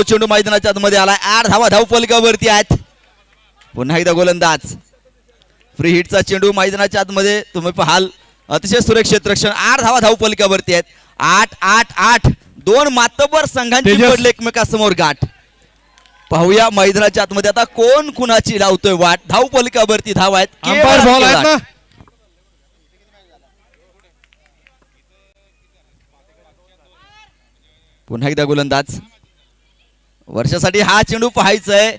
चेंडू मैदानाच्या आतमध्ये आलाय. 8 धावा धावफलकावरती आहेत. पुन्हा एकदा गोलंदाज फ्री हिटचा चेंडू मैदानाच्या आतमध्ये तुम्ही पाहाल. अतिशय सुरक्षित रक्षण. 8 धावा धावफलकावरती आहेत. 8-8-8 दोन मातबर संघांची पडले एकमेकांसमोर गाठ. पाहूया मैदानाच्या आतमध्ये आता कोण कुणाची लावतोय वाट. धावफलकावरती धाव आहेत. पुन्हा एकदा गोलंदाज. वर्षासाठी हा चेंडू पाहायचा आहे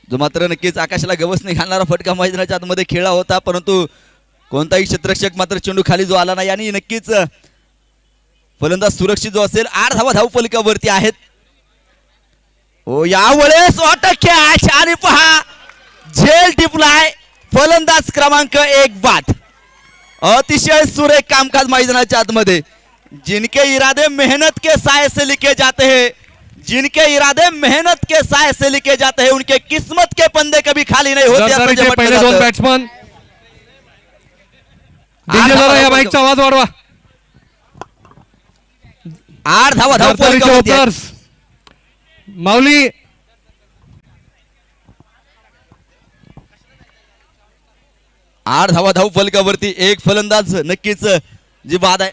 जो मात्र नक्कीच आकाशाला गवसणी घालणारा फटका मैदानाच्या आतमध्ये खेळला होता, परंतु कोणताही क्षेत्ररक्षक मात्र चेंडू खाली जो आला नाही आणि नक्कीच फलंदाज सुरक्षित जो असेल. 8 धावा धावफलकावरती आहेत. ओ यावेळेस कॅच आणि पहा झेल टिपलाय. फलंदाज क्रमांक 1 बाद. अतिशय सुरेख कामकाज मैदानाच्या आतमध्ये. जिनके इरादे मेहनत के साय से लिखे जाते हैं, जिनके इरादे मेहनत के साय से लिखे जाते हैं, उनके किस्मत के पंदे कभी खाली नहीं होते. पहिले दोन बॅट्समन या बाईकचा आवाज वाढवा. 8 धावा धावफलकावरती. माऊली 8 धावा धावफलकावरती. एक फलंदाज नक्कीच जी बाद आहे.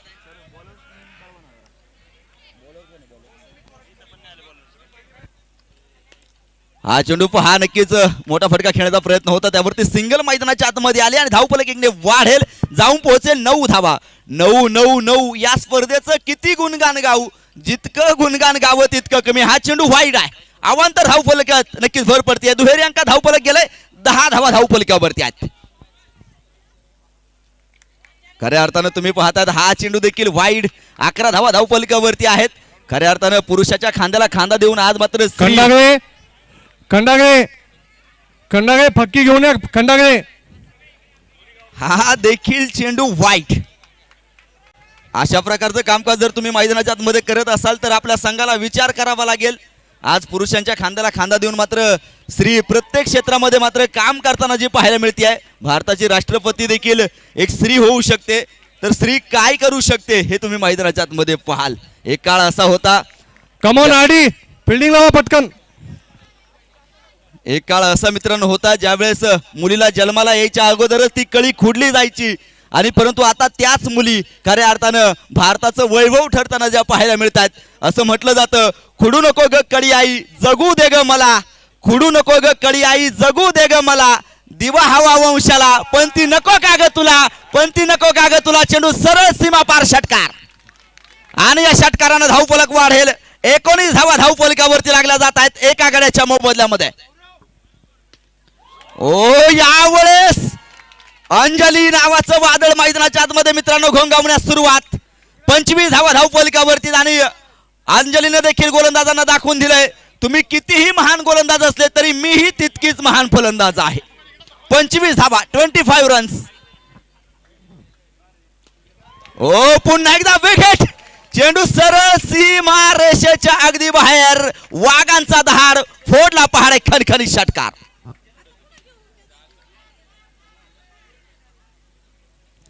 हा चेंडू पहा नक्कीच मोठा फटका खेळण्याचा प्रयत्न होता, त्यावरती सिंगल मैदानाच्या आतमध्ये आले आणि धावफलक एकने वाढेल, जाऊन पोहोचेल 9 धावा. 9-9-9 या स्पर्धेचं किती गुणगान गाऊ, जितकं गुणगान गावं तितकं कमी. हा चेंडू वाईड आहे. अवांतर धावफलकात नक्कीच भर पडते. दुहेरी अंका धावफलक गेलाय. 10 धावा धावफलकावरती आहेत. खऱ्या अर्थानं तुम्ही पाहतात हा चेंडू देखील वाईड. 11 धावा धावफलकावरती आहेत. खऱ्या अर्थानं पुरुषाच्या खांद्याला खांदा देऊन आज मात्र खंडागळे फक्की घेऊन या. खंडागळे हा देखील चेंडू वाईट. अशा प्रकारचं कामकाज जर तुम्ही मैदानाच्या आतमध्ये करत असाल तर आपल्या संघाला विचार करावा लागेल. आज पुरुषांच्या खांद्याला खांदा देऊन मात्र स्त्री प्रत्येक क्षेत्रामध्ये मात्र काम करताना जी पाहायला मिळते आहे. भारताची राष्ट्रपती देखील एक स्त्री होऊ शकते, तर स्त्री काय करू शकते हे तुम्ही मैदानाच्या आतमध्ये पाहाल. एक काळ असा होता. कमॉन आडी फिल्डिंग लावा पटकन. एक काळ असा मित्रांनो होता ज्यावेळेस मुलीला जन्माला यायच्या अगोदरच ती कळी खुडली जायची, आणि परंतु आता त्याच मुली खऱ्या अर्थानं भारताचं वैभव ठरताना ज्या पाहायला मिळतात. असं म्हटलं जातं, खुडू नको ग कळी आई जगू दे ग मला, खुडू नको ग कळी आई जगू दे ग मला, दिवा हवा वंशाला पण ती नको का ग तुला, पण ती नको का ग तुला. चेंडू सरळ सीमा पार षटकार आणि या षटकारानं धावफलक वाढेल. 19 धावा धावफलकावरती लागल्या जात आहेत एका गड्याच्या मोबदल्यामध्ये. ओ यावेळेस अंजली नावाचं वादळ मैदानाच्या आतमध्ये मित्रांनो घोंगावण्यास सुरुवात. 25 धावा धावफलकावरती आणि अंजलीने देखील गोलंदाजांना दाखवून दिलंय तुम्ही कितीही महान गोलंदाज असले तरी मीही तितकीच महान फलंदाज आहे. 25 धावा 25 रन्स. ओ पुन्हा एकदा विकेट. चेंडू सरळ सीमा रेषेच्या अगदी बाहेर. वाघांचा दहार फोडला पहाड. खणखणीत षटकार.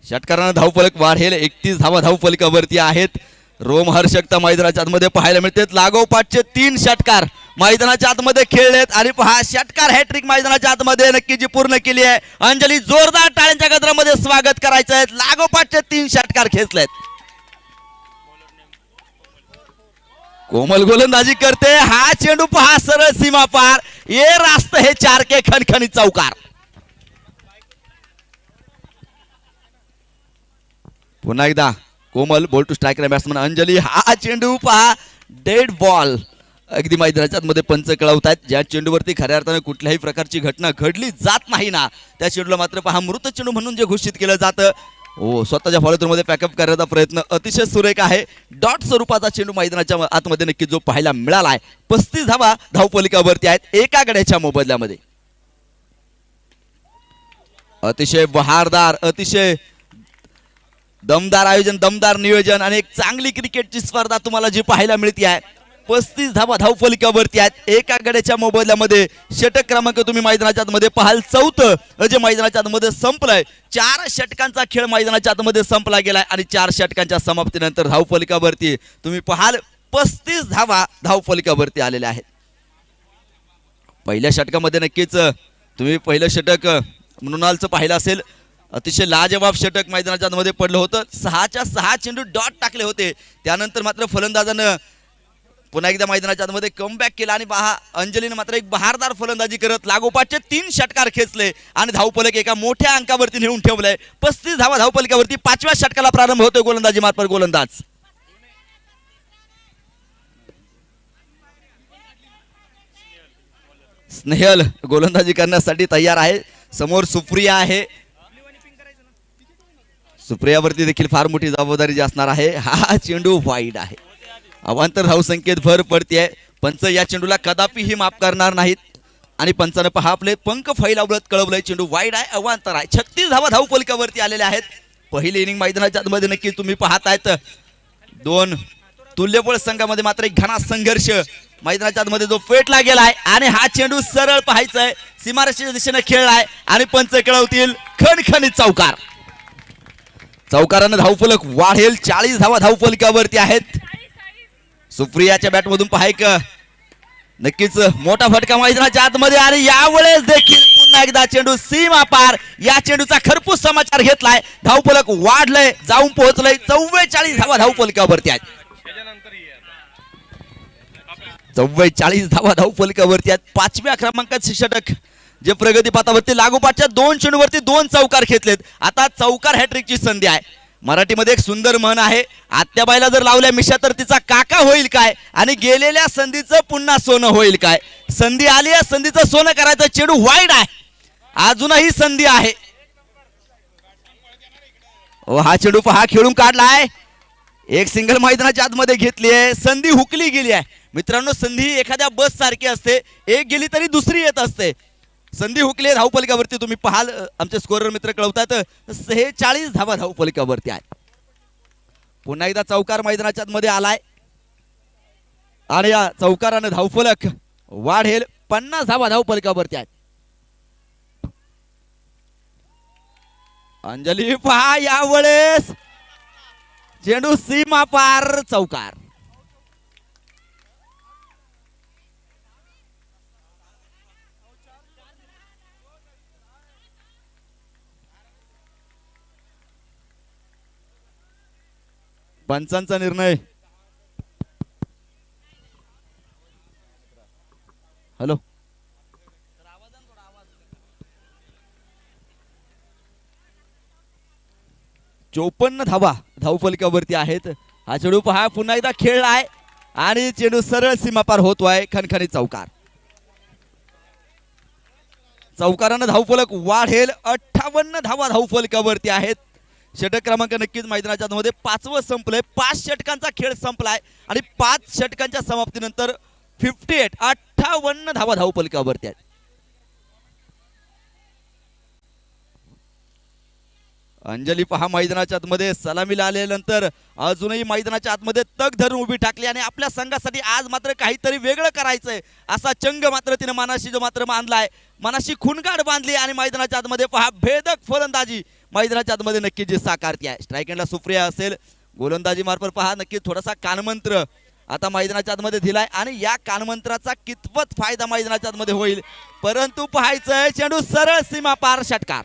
षटकारानं धावफलक वाढेल. 31 धावा धावफलकावरती आहेत. रोमहर्षकता मैदानाच्या आतमध्ये पाहायला मिळते. लागोपाठचे 3 षटकार मैदानाच्या आतमध्ये खेळलेत आणि पहा षटकार हॅट्रिक मैदानाच्या आतमध्ये नक्की जी पूर्ण केली आहे. अंजली जोरदार टाळ्यांच्या गजरामध्ये स्वागत करायचं आहे. लागोपाठचे 3 षटकार खेचलेत. कोमल गोलंदाजी करते. हा चेंडू पहा सरळ सीमा पार. ये रास्त हे 4 के खणखणीत चौकार. पुन्हा एकदा Komal ball to striker batsman Anjali. हा चेंडू पहा डेड बॉल. अगदी मैदानाच्या मध्ये पंच कळवतात. ज्या चेंडूवरती खऱ्या अर्थाने कुठल्याही प्रकारची घटना घडली जात नाही ना, त्या चेंडूला मात्र पहा मृत चेंडू म्हणून जे घोषित केलं जातं. ओ स्वतःच्या फॉलोथ्रूमध्ये पॅकअप करण्याचा प्रयत्न अतिशय सुरेख आहे. डॉट स्वरूपाचा चेंडू मैदानाच्या आतमध्ये नक्की जो पाहायला मिळाला आहे. 35 धावा धावफलकावरती आहेत एका गड्याच्या मोबदल्यामध्ये. अतिशय बहारदार, अतिशय दमदार आयोजन, दमदार नियोजन आणि एक चांगली क्रिकेटची स्पर्धा तुम्हाला जी पाहायला मिळते आहे. 35 धावा धावफलकावरती आहेत एका गड्याच्या मोबदल्यामध्ये. षटक क्रमांक तुम्ही मैदानाच्या आतमध्ये पाहाल 4थं जे मैदानाच्या आतमध्ये संपलंय. 4 षटकांचा खेळ मैदानाच्या आतमध्ये संपला गेलाय आणि 4 षटकांच्या समाप्तीनंतर धावफलकावरती तुम्ही पाहाल 35 धावा धावफलकावरती आलेल्या आहेत. पहिल्या षटकामध्ये नक्कीच तुम्ही पहिलं षटक मृणालचं पाहिलं असेल. अतिशय लाजवाब षटक मैदानाच्या आतमध्ये पडलं होतं. 6च्या 6 चेंडू डॉट टाकले होते. त्यानंतर मात्र फलंदाजानं पुन्हा एकदा मैदानाच्या आतमध्ये कमबॅक केला आणि अंजलीने मात्र एक बहारदार फलंदाजी करत लागोपाठचे 3 षटकार खेचले आणि धावफलक एका मोठ्या अंकावरती नेऊन ठेवलंय. 35 धावा धावफलकावरती 5व्या षटकाला प्रारंभ होतोय. गोलंदाजी मार्फत गोलंदाज स्नेहल गोलंदाजी करण्यासाठी तयार आहे. समोर सुप्रिया आहे. सुप्रियावरती देखील फार मोठी जबाबदारी जी असणार आहे. हा चेंडू वाईड आहे. अवांतर धावसंख्येत भर पडते. पंच या चेंडूला कदापिही माफ करणार नाहीत आणि पंचानं पहा आपले पंख फैलावत कळवलंय. चेंडू वाईड आहे, अवांतर आहे. 36 धावा धावफलकावरती आलेल्या आहेत. पहिली इनिंग मैदानाच्या आतमध्ये नक्की तुम्ही पाहतायत. 2 तुल्यबळ संघामध्ये मात्र एक घना संघर्ष मैदानाच्या आतमध्ये जो पेटला गेलाय आणि हा चेंडू सरळ पाहायचाय. सीमारेषेच्या दिशेने खेळलाय आणि पंच कळवतील खणखणीत चौकार. चौकारानं धावफलक वाढेल. 40 धावा धावफलकावरती आहेत. सुप्रियाच्या बॅटमधून पाहायक नक्कीच मोठा फटका मैदानाच्या आतमध्ये आणि यावेळेस देखील पुन्हा एकदा चेंडू सीमा पार. या चेंडूचा खरपूस समाचार घेतलाय. धावफलक वाढलंय, जाऊन पोहोचलंय. 44 धावा धावफलकावरती आहेत. 44 धावा धावफलकावरती आहेत. 5व्या क्रमांकाचे षटक जे प्रगतीपथावरती लागोपाठच्या 2 चेंडूवरती 2 चौकार घेतलेत. आता चौकार हॅट्रिकची संधी आहे. मराठीमध्ये एक सुंदर म्हण आहे, आत्याबाईला जर लावल्या मिशा तर तिचा काका होईल काय आणि गेलेल्या संधीचं पुन्हा सोनं होईल काय. संधी आली आहे, संधीचं सोनं करायचं. चेंडू वाईड आहे, अजूनही संधी आहे. हा चेंडू पहा खेळून काढलाय. एक सिंगल मैदानाच्या आतमध्ये घेतली आहे. संधी हुकली गेली आहे. मित्रांनो, संधी एखाद्या बस सारखी असते, एक गेली तरी दुसरी येत असते. संधी हुकले धावफलकावरती तुम्ही पाहाल. आमचे स्कोरर मित्र कळवतात 46 धावा धावफलकावरती आहे. पुन्हा एकदा चौकार मैदानाच्या मध्ये आलाय आणि या चौकारानं धावफलक वाढेल. 50 धावा धावफलकावरती आहेत. अंजली पहा यावेळेस चेंडू सीमा पार. चौकार. पंचांचा निर्णय. हॅलो, 54 धावा धावफलकावरती आहेत. हा चेंडू पहा पुन्हा एकदा खेळलाय आणि चेंडू सरळ सीमापार होतोय. खणखणीत चौकार. चौकारानं धावफलक वाढेल. 58 धावा धावफलकावरती आहेत. षटक क्रमांक नक्कीच मैदानाच्या मध्ये 5वं संपलंय. 5 षटकांचा खेळ संपलाय आणि 5 षटकांच्या समाप्तीनंतर 58 धावा धावफलकावरती आहेत. अंजली पहा मैदानाच्या आतमध्ये सलामीला आल्यानंतर अजूनही मैदानाच्या आतमध्ये तग धरून उभी टाकली आणि आपल्या संघासाठी आज मात्र काहीतरी वेगळं करायचंय असा चंग मात्र तिने मनाशी जो मात्र बांधलाय. मनाशी खुणगाड बांधली आणि मैदानाच्या आतमध्ये पहा भेदक फलंदाजी मैदानाच्या आतमध्ये नक्की जी साकारती आहे. स्ट्राईक एंडला सुप्रिया असेल. गोलंदाजी मार्फत पहा नक्की थोडासा कानमंत्र आता मैदानाच्या आतमध्ये दिलाय आणि या कानमंत्राचा कितपत फायदा मैदानाच्या आतमध्ये होईल. परंतु पाहायचंय चेंडू सरळ सीमा पार. षटकार.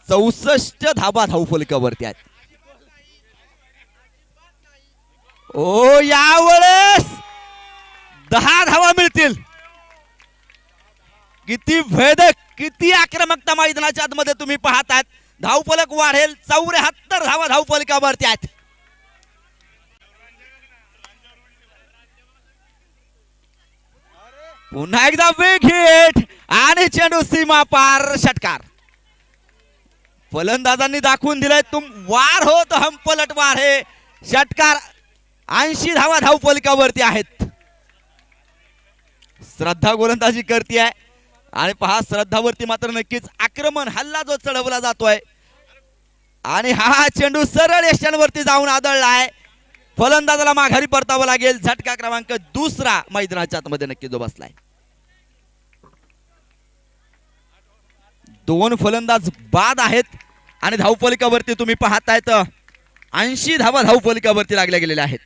64 धावा धावफलकावरती आहेत. ओ यावेळेस 10 धावा मिळतील. किती भेदक, किती आक्रमकता मैदानाच्या आतमध्ये तुम्ही पाहतात. धावफलक वाढेल. 74 धावा धावफलकावरती आहेत. पुन्हा एकदा वेग हिट आणि चेंडू सीमा पार. षटकार. फलंदाजांनी दाखवून दिलंय तुम वार होत हम पलटवार हे. षटकार. 80 धावा धावफलकावरती आहेत. श्रद्धा गोलंदाजी करते आणि पहा श्रद्धावरती मात्र नक्कीच आक्रमण हल्ला जो चढवला जातोय आणि हा चेंडू सरळ यशांवरती जाऊन आदळलाय. फलंदाजाला माघारी परतावं लागेल. झटका क्रमांक 2 मैदानाच्या आतमध्ये नक्की जो बसलाय. 2 फलंदाज बाद आहेत आणि धावफलकावरती तुम्ही पाहतायत 80 धावा धावफलकावरती लागल्या गेलेल्या आहेत.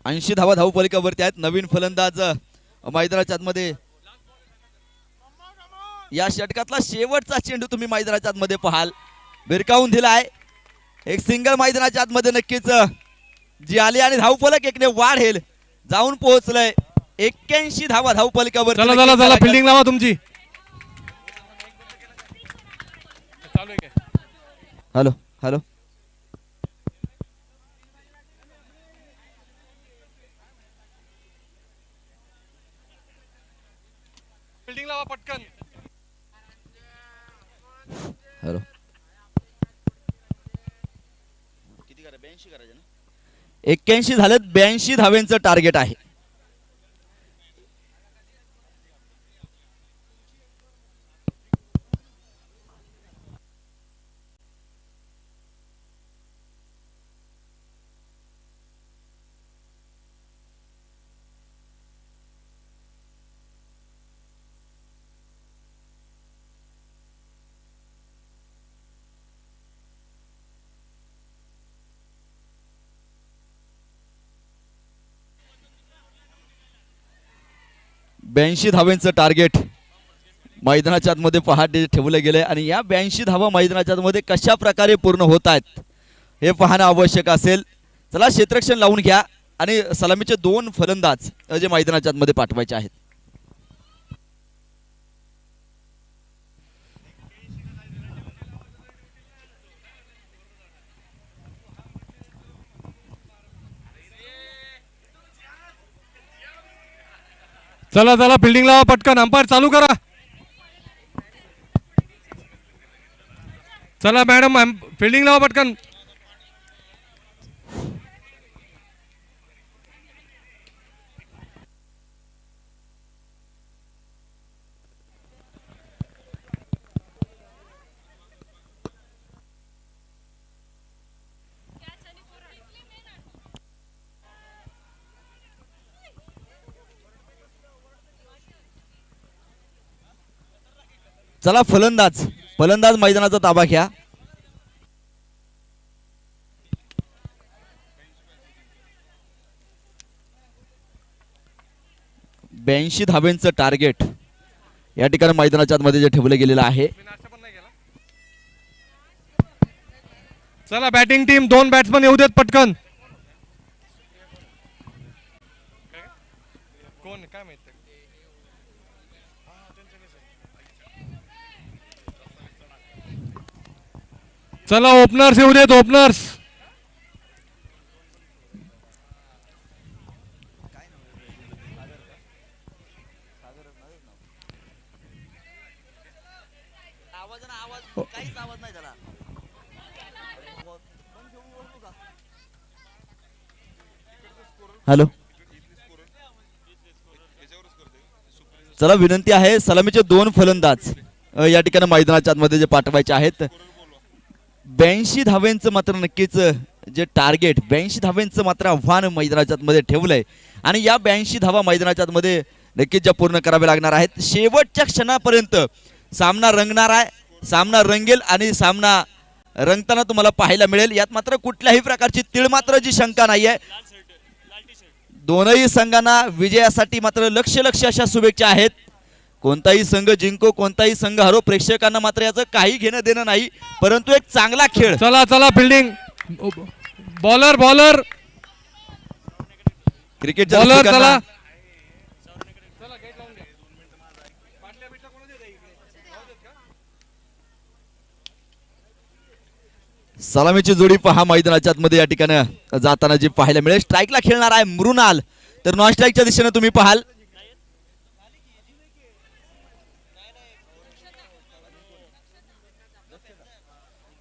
80 धावा धावफलकावरती आहेत. नवीन फलंदाज मैदानाच्या आतमध्ये. या षटकातला शेवटचा चेंडू तुम्ही मैदानाच्या आतमध्ये पाहाल, भिरकावून दिलाय. एक सिंगल मैदानाच्या आतमध्ये नक्कीच जी आली आणि धावफलक एकने वाढेल जाऊन पोहोचलंय. 81 धावा धावफलकावर. चला चला चला फिल्डिंग लावा तुमची. हॅलो हॅलो फिल्डिंग लावा पटकन. हॅलो 81 झालेत. 82 धावेंचं टार्गेट आहे. ब्याऐंशी धावेंचं टार्गेट मैदानाच्या आतमध्ये पहाटे ठेवलं गेलंय आणि या 82 धावा मैदानाच्या आतमध्ये कशा प्रकारे पूर्ण होत आहेत हे पाहणं आवश्यक असेल. चला क्षेत्ररक्षण लावून घ्या आणि सलामीचे 2 फलंदाज जे मैदानाच्या आतमध्ये पाठवायचे आहेत. चला चला फिल्डिंग लावा पटकन. अंपायर चालू करा. चला मॅडम फिल्डिंग लावा पटकन. चला फलंदाज मैदानाचा ताबा घ्या. ब्याऐंशी धावेंचं टार्गेट या ठिकाणी मैदानाच्या आतमध्ये जे ठेवलं गेलेलं आहे. चला बॅटिंग टीम 2 बॅट्समन येऊ देत पटकन. कोण काय माहिती. चला ओपनर्स येऊ देत. ओपनर्स हॅलो चला विनंती आहे सलामीचे 2 फलंदाज या ठिकाणी मैदानाच्या आतमध्ये जे पाठवायचे आहेत. 82 धावेंचं मात्र नक्कीच जे टार्गेट 82 धावेंचं मात्र आव्हान मैदानाच्या आतमध्ये ठेवलंय आणि या 82 धावा मैदानाच्या आतमध्ये नक्कीच ज्या पूर्ण कराव्या लागणार आहेत. शेवटच्या क्षणापर्यंत सामना रंगणार आहे. सामना रंगेल आणि सामना रंगताना तुम्हाला पाहायला मिळेल. यात मात्र कुठल्याही प्रकारची तिळमात्र जी शंका नाहीये. दोनही संघांना विजयासाठी मात्र लक्ष अशा शुभेच्छा आहेत. कोणताही संघ जिंको कोणताही संघ हरो प्रेक्षकांना मात्र याचं काही घेणं देणं नाही, परंतु एक चांगला खेळ. चला चला फिल्डिंग. बॉलर क्रिकेट चला. सलामीची जोडी पहा मैदानाच्या आतमध्ये या ठिकाणी जाताना जी पाहायला मिळेल. स्ट्राईकला खेळणार आहे मृणाल, तर नॉन स्ट्राईकच्या दिशेने तुम्ही पाहाल.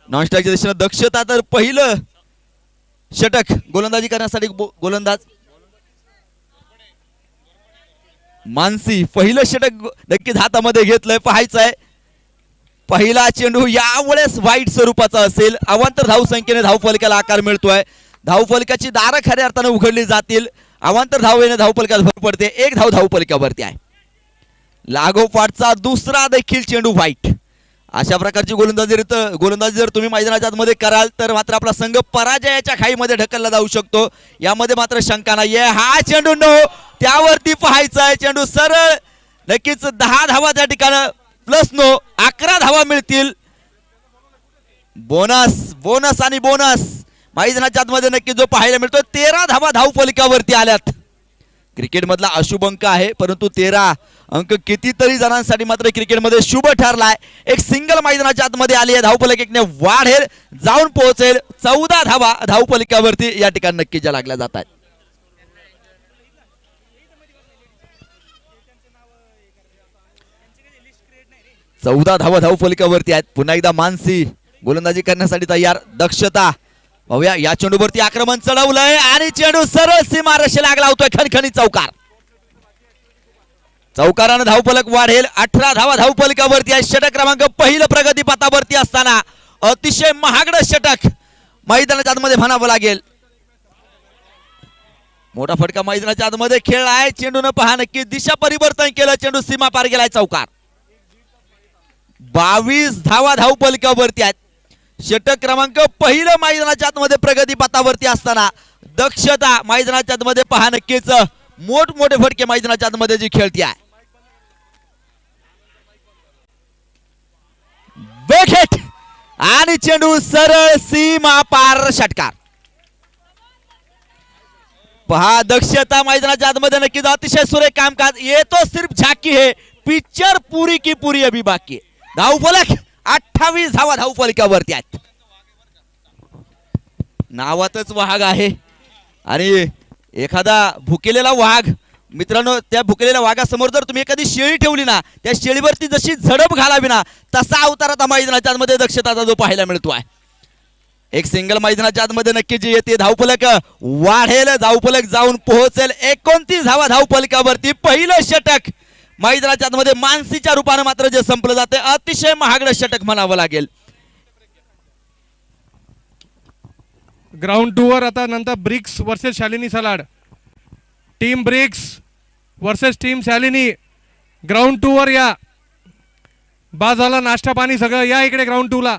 नॉन स्ट्राईकच्या दिशेने दक्षता, तर पहिलं षटक गोलंदाजी करण्यासाठी गोलंदाज मानसी पहिलं षटक नक्कीच हातामध्ये घेतलंय. पाहायचं आहे पहिला चेंडू यावेळेस वाईट स्वरूपाचा असेल. अवांतर धावसंख्येने धावफलकाला आकार मिळतोय. धावफलकाची दारं खऱ्या अर्थाने उघडली जातील. अवांतर धाव येणे धावफलकात भर पडते. 1 धाव धावफलकावरती आहे. लागोपाठचा दुसरा देखील चेंडू व्हाईट. अशा प्रकारची गोलंदाजी जर तुम्ही मैदानाच्या आतमध्ये कराल तर मात्र आपला संघ पराजयाच्या खाईमध्ये ढकलला जाऊ शकतो. यामध्ये मात्र शंका नाहीये. हा चेंडू नो, त्यावरती पाहायचा आहे. चेंडू सरळ, नक्कीच 10 धावा त्या ठिकाणी प्लस नो 11 धावा मिळतील. बोनस बोनस आणि बोनस मैदानाच्या आतमध्ये नक्की जो पाहायला मिळतो 13 धावा धावफलकावरती आल्यात. क्रिकेट मधला अशुभ अंक आहे, परंतु 13 अंक कितीतरी जणांसाठी मात्र क्रिकेटमध्ये शुभ ठरलाय. एक सिंगल मैदानाच्या आतमध्ये आली आहे. धावफलक एकने वाढेल, जाऊन पोहोचेल. 14 धावा धावफलकावरती या ठिकाणी नक्की ज्या लागल्या जात आहेत. चौदा धावा धावफलकावरती आहेत. पुन्हा एकदा मानसी गोलंदाजी करण्यासाठी तयार. दक्षता पाहूया, या चेंडूवरती आक्रमण चढवलंय आणि चेंडू सरळ सीमारेषे लागला होतोय. खणखणी चौकार. चौकारानं धावफलक वाढेल. 18 धावा धावफलकावरती आहे. षटक क्रमांक पहिलं प्रगतीपथावरती असताना अतिशय महागडं षटक मैदानाच्या आतमध्ये म्हणावं लागेल. मोठा फटका मैदानाच्या आतमध्ये खेळलाय. चेंडूनं पहा नक्की दिशा परिवर्तन केलं. चेंडू सीमा पार गेलाय. चौकार. 22 धावा धावफलकावरती आहेत. षटक क्रमांक पहिलं मैदानाच्या आतमध्ये प्रगतीपथावरती असताना दक्षता मैदानाच्या आतमध्ये पहा नक्कीच मोठमोठे फटके मैदानाच्या आतमध्ये जी खेळती आहे. बेखेट आणि चेंडू सरळ सीमा पार. षटकार. पहा दक्षता मैदानाच्या आतमध्ये नक्कीच अतिशय सुरेख कामकाज. ये तो सिर्फ झाकी है, पिक्चर पूरी की पूरी अभी बाकी. धावफलक 28 धावा धावफलकावरती आहेत. नावातच वाघ आहे आणि एखादा भुकेलेला वाघ मित्रांनो, त्या भुकेलेल्या वाघासमोर जर तुम्ही एखादी शेळी ठेवली ना, त्या शेळीवरती जशी झडप घालावी ना, तसा अवतार आता मैदानाच्या आतमध्ये दक्षताचा जो पाहायला मिळतो आहे. एक सिंगल मैदानाच्या आतमध्ये नक्की जी येते. धावफलक वाढेल, धावफलक जाऊन पोहोचेल. 29 धावा धावफलकावरती. पहिलं षटक मैदानाच्या आतमध्ये मानसीच्या रूपाने मात्र जे संपलं जाते, अतिशय महागडं षटक म्हणावं लागेल. ग्राउंड 2 वर आता नंतर bricks versus Shalini salad. Team bricks versus team Shalini. Ground 2 वर या. बाजाला नाश्ता पाणी सगळं या इकडे ग्राउंड 2 ला.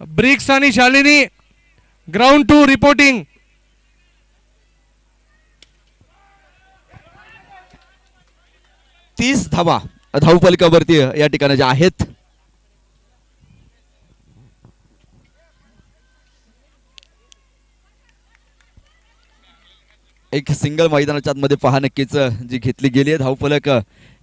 ब्रिक्स आणि शालिनी ग्राउंड 2 रिपोर्टिंग. तीस धावा धावफलकावरती या ठिकाणी ज्या आहेत. एक सिंगल मैदानाच्या आतमध्ये पहा नक्कीच जी घेतली गेली आहे. धावफलक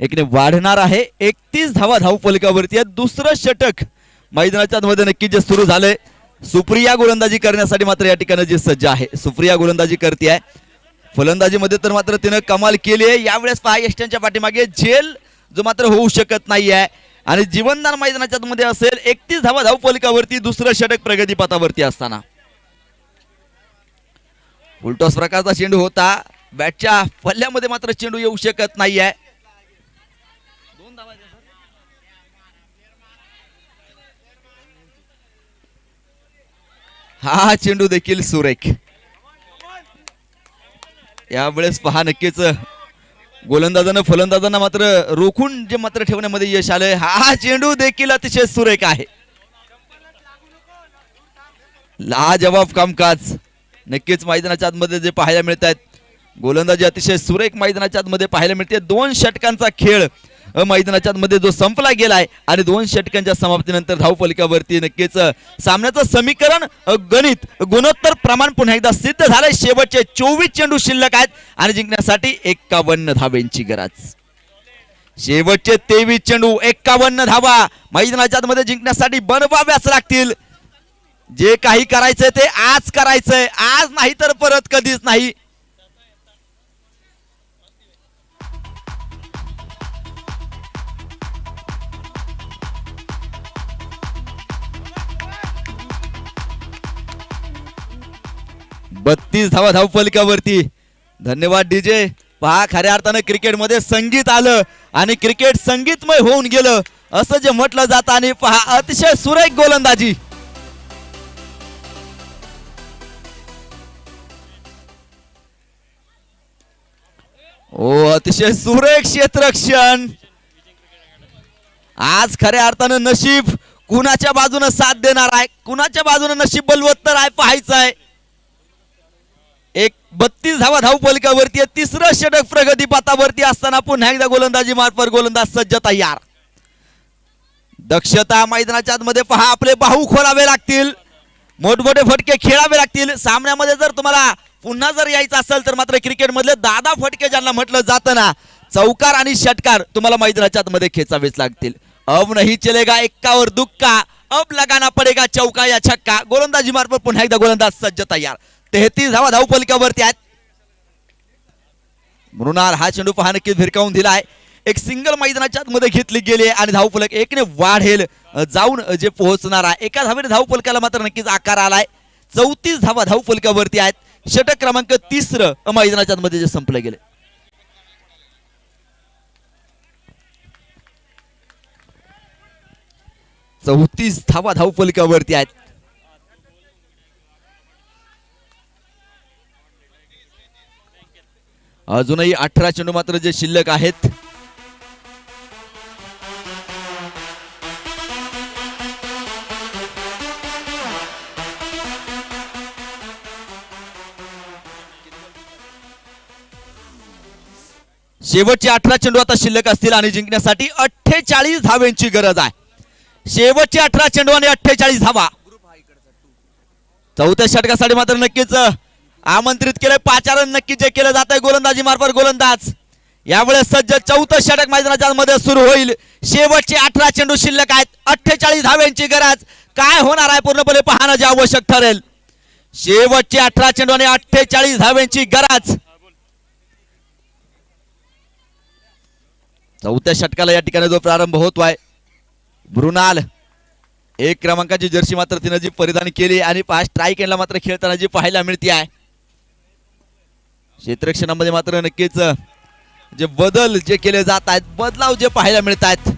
एकने वाढणार आहे. 31 धावा धावफलकावरती आहे. दुसरं षटक मैदानाच्या आतमध्ये नक्की जे सुरू झालंय. सुप्रिया गोलंदाजी करण्यासाठी मात्र या ठिकाणी जी सज्ज आहे. सुप्रिया गोलंदाजी करते आहे. फलंदाजीमध्ये तर मात्र तिनं कमाल केली आहे. यावेळेस पहा यष्ट्यांच्या पाठीमागे झेल जो मात्र होऊ शकत नाही आहे आणि जीवनदान मैदानाच्या आतमध्ये असेल. 31 धावा धावफलकावरती. दुसरं षटक प्रगतीपथावरती असताना उलटॉस प्रकारचा चेंडू होता. बॅटच्या पल्ल्यामध्ये मात्र चेंडू येऊ शकत नाही आहे. हा चेंडू देखील सुरेख. यावेळेस पहा नक्कीच गोलंदाजानं फलंदाजांना मात्र रोखून जे मात्र ठेवण्यामध्ये यश आलंय. हा चेंडू देखील अतिशय सुरेख आहे. लाजवाब कामकाज नक्कीच मैदानाच्या आतमध्ये जे पाहायला मिळत आहेत. गोलंदाजी अतिशय सुरेख मैदानाच्या आतमध्ये पाहायला मिळते. 2 षटकांचा खेळ मैदानाच्या आतमध्ये जो संपला गेलाय आणि 2 षटकांच्या समाप्तीनंतर धावफलकावरती नक्कीच सामन्याचं समीकरण गणित गुणोत्तर प्रमाण पुन्हा एकदा सिद्ध झालंय. शेवटचे 24 चेंडू शिल्लक आहेत आणि जिंकण्यासाठी 51 धावेंची गरज. शेवटचे 23 चेंडू 51 धावा मैदानाच्या आतमध्ये जिंकण्यासाठी बनवाव्याच लागतील. जे काही करायचंय ते आज करायचंय. आज नाही तर परत कधीच नाही. बत्तीस धावा धावफलकावरती. धन्यवाद डीजे. पहा खऱ्या अर्थानं क्रिकेटमध्ये संगीत आलं आणि क्रिकेट संगीतमय होऊन गेलं असं जे म्हटलं जातं. आणि पहा अतिशय सुरेख गोलंदाजी. ओ अतिशय सुरेख क्षेत्ररक्षण. आज खऱ्या अर्थानं नशीब कुणाच्या बाजूने साथ देणार आहे, कुणाच्या बाजूने नशीब बलवत्तर आहे पाहायचं आहे. एक 32 धावा धावफलकावरती आहे. तिसरं षटक प्रगतीपथावरती असताना पुन्हा एकदा गोलंदाजी मार्फत गोलंदाज सज्ज तयार. दक्षता मैदानाच्या आतमध्ये पहा, आपले बाहू खोलावे लागतील, मोठमोठे फटके खेळावे लागतील. सामन्यामध्ये जर तुम्हाला पुन्हा जर यायचं असेल तर मात्र क्रिकेट मधले दादा फटके ज्यांना म्हटलं जातं ना, चौकार आणि षटकार तुम्हाला मैदानाच्या आतमध्ये खेचावेच लागतील. अब नाही चलेगा एक्का और दुक्का, अब लगाना पडेगा चौका या छक्का. गोलंदाजी मार्फत पुन्हा एकदा गोलंदाज सज्ज तयार. 33 धावा धावफलकावरती आहेत. मृणाल हा चेंडू पहा नक्कीच भिरकावून दिलाय. एक सिंगल मैदानाच्या आतमध्ये घेतली गेली आणि धावफलक एकने वाढेल जाऊन जे पोहोचणार आहे. एका धावेने धावफलकाला मात्र नक्कीच आकार आलाय. 34 धावा धावफलकावरती आहेत. षटक क्रमांक 3 मैदानाच्या आतमध्ये जे संपले गेले. चौतीस धावा धावफलकावरती आहेत. अजूनही 18 चेंडू मात्र जे शिल्लक आहेत. शेवटचे 18 चेंडू आता शिल्लक असतील आणि जिंकण्यासाठी 48 धावांची गरज आहे. शेवटचे 18 चेंडू आणि 48 धावा. चौथ्या षटकासाठी मात्र नक्कीच आमंत्रित केलंय. पाचारण नक्कीच जे केलं जात आहे गोलंदाजी मार्फत गोलंदाज यावेळेस सज्ज. चौथं षटक मैदानाच्या मध्ये सुरू होईल. शेवटचे 18 चेंडू शिल्लक आहेत. 48 धाव्यांची गरज. काय होणार आहे पूर्णपणे पाहणं जे आवश्यक ठरेल. शेवटचे 18 चेंडू आणि 48 धाव्यांची गरज. चौथ्या षटकाला या ठिकाणी जो प्रारंभ होतोय. मृणाल 1 क्रमांकाची जर्सी मात्र तिने जी परिधान केली आणि 5 स्ट्राईक एंडला मात्र खेळताना जी पाहायला मिळते आहे. क्षेत्ररक्षणामध्ये मात्र नक्कीच जे बदल जे केले जात आहेत, बदलाव जे पाहायला मिळत आहेत,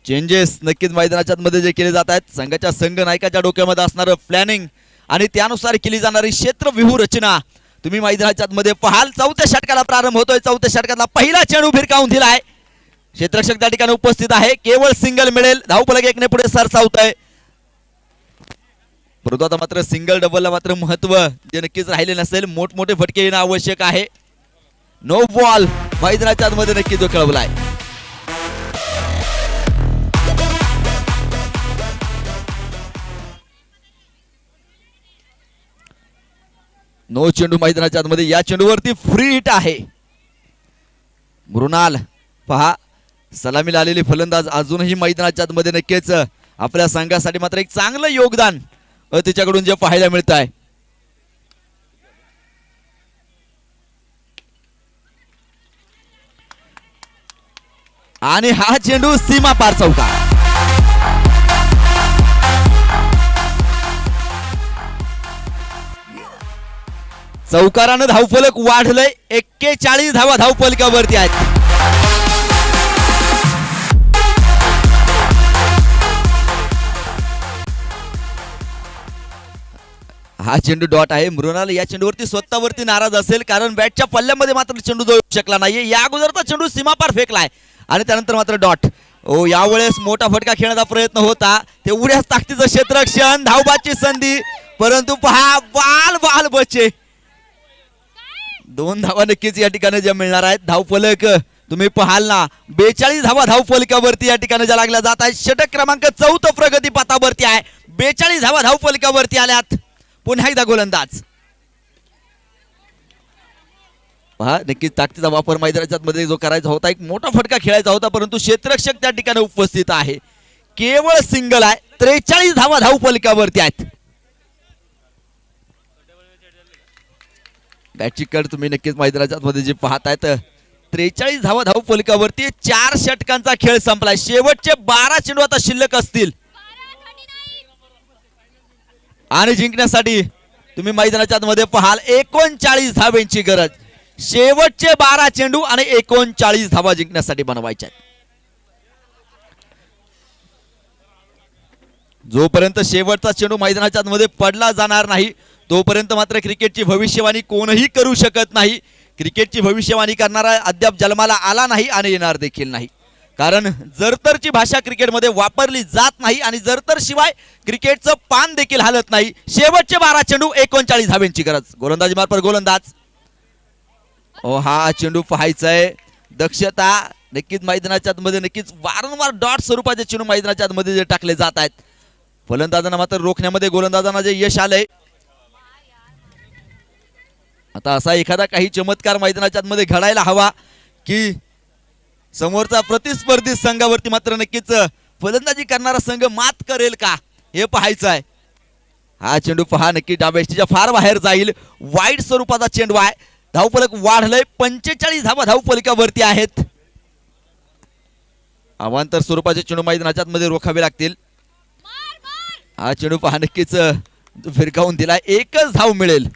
चेंजेस नक्कीच मैदानाच्या मध्ये जे केले जात आहेत. संघाच्या संघ नायकाच्या डोक्यामध्ये असणारं प्लॅनिंग आणि त्यानुसार केली जाणारी क्षेत्र व्यूह रचना तुम्ही मैदानाच्या मध्ये पाहाल. चौथ्या षटकाला प्रारंभ होतोय. चौथ्या षटकातला पहिला चेंडू भिरकावून दिलाय. क्षेत्ररक्षक त्या ठिकाणी उपस्थित आहे. केवळ सिंगल मिळेल. धावफलक एकने पुढे सरसावत आहे. परंतु आता मात्र सिंगल डबलला मात्र महत्व जे नक्कीच राहिले नसेल. मोठमोठे फटके येणं आवश्यक आहे. नो बॉल मैदानाच्या मध्ये नक्की जो कळवलाय. नो चेंडू मैदानाच्या आतमध्ये. या चेंडूवरती फ्री हिट आहे. मृणाल पहा सलामीला आलेली फलंदाज अजूनही मैदानाच्या आतमध्ये नक्कीच आपल्या संघासाठी मात्र एक चांगलं योगदान तिच्याकडून जे पाहायला मिळत आहे. आणि हा चेंडू सीमा पार चौका. चौकारानं धावफलक वाढलंय. 41 धावा धावफलकावरती आहेत. हा चेंडू डॉट आहे. मृणाल या चेंडूवरती स्वतःवरती नाराज असेल कारण बॅटच्या पल्ल्यामध्ये मात्र चेंडू जाऊ शकला नाहीये. या अगोदरचा चेंडू सीमापार फेकलाय आणि त्यानंतर मात्र डॉट. ओ यावेळेस मोठा फटका खेळण्याचा प्रयत्न होता. तेवढ्याच ताकदीचं क्षेत्ररक्षण. धावबाची संधी परंतु पहा बाल बाल बचे. 2 धावा नक्कीच या ठिकाणी ज्या मिळणार आहेत. धावफलक तुम्ही पाहाल ना 42 धावा धावफलकावरती या ठिकाणी ज्या लागल्या जात आहेत. षटक क्रमांक 4 प्रगतीपथावरती आहे. 42 धावा धावफलकावरती आल्यात. पुन्हा एकदा गोलंदाज पहा नक्कीच ताकदीचा वापर मैदानाच्या मध्ये जो करायचा होता. एक मोठा फटका खेळायचा होता परंतु क्षेत्ररक्षक त्या ठिकाणी उपस्थित आहे. केवळ सिंगल आहे. 43 धावा धावफलकावरती आहेत. बॅटची कड तुम्ही नक्कीच मैदानाच्या मध्ये जे पाहतायत. 43 धावा धावफलकावरती. 4 षटकांचा खेळ संपलाय. शेवटचे 12 चेंडू आता शिल्लक असतील आणि जिंकण्यासाठी तुम्ही मैदानाच्या मध्ये पाहाल 39 धावांची गरज. शेवटचे 12 चेंडू आणि 39 धावा जिंकण्यासाठी बनवायच्या. जोपर्यंत शेवटचा चेंडू मैदानाच्या मध्ये पडला जाणार नाही तोपर्यंत मात्र क्रिकेटची भविष्यवाणी कोणही करू शकत नाही. क्रिकेटची भविष्यवाणी करणारा अद्याप जन्माला आला नाही आणि येणार देखील नाही. कारण जरतरची भाषा क्रिकेटमध्ये वापरली जात नाही आणि जरतर शिवाय क्रिकेटचं पान देखील हलत नाही. शेवटचे 12 चेंडू 39 धावेंची गरज. गोलंदाजी मार्फत गोलंदाज. हा चेंडू पाहायचाय. दक्षता नक्कीच मैदानाच्या आतमध्ये नक्कीच वारंवार डॉट स्वरूपाचे चेंडू मैदानाच्या आतमध्ये जे टाकले जात आहेत. फलंदाजांना मात्र रोखण्यामध्ये गोलंदाजांना जे यश आलंय. आता असा एखादा काही चमत्कार मैदानाच्या आतमध्ये घडायला हवा की समोरचा प्रतिस्पर्धी संघावरती मात्र नक्कीच फलंदाजी करणारा संघ मात करेल का हे पाहायचं आहे. हा चेंडू पहा नक्की डाव्या फार बाहेर जाईल. वाईट स्वरूपाचा चेंडू आहे. धावफलक वाढलंय. 45 धावा धावफलकावरती आहेत. अवांतर स्वरूपाचे चेंडू मैदानाच्या आतमध्ये रोखावे लागतील. हा चेंडू पहा नक्कीच फिरकावून दिला. एकच धाव मिळेल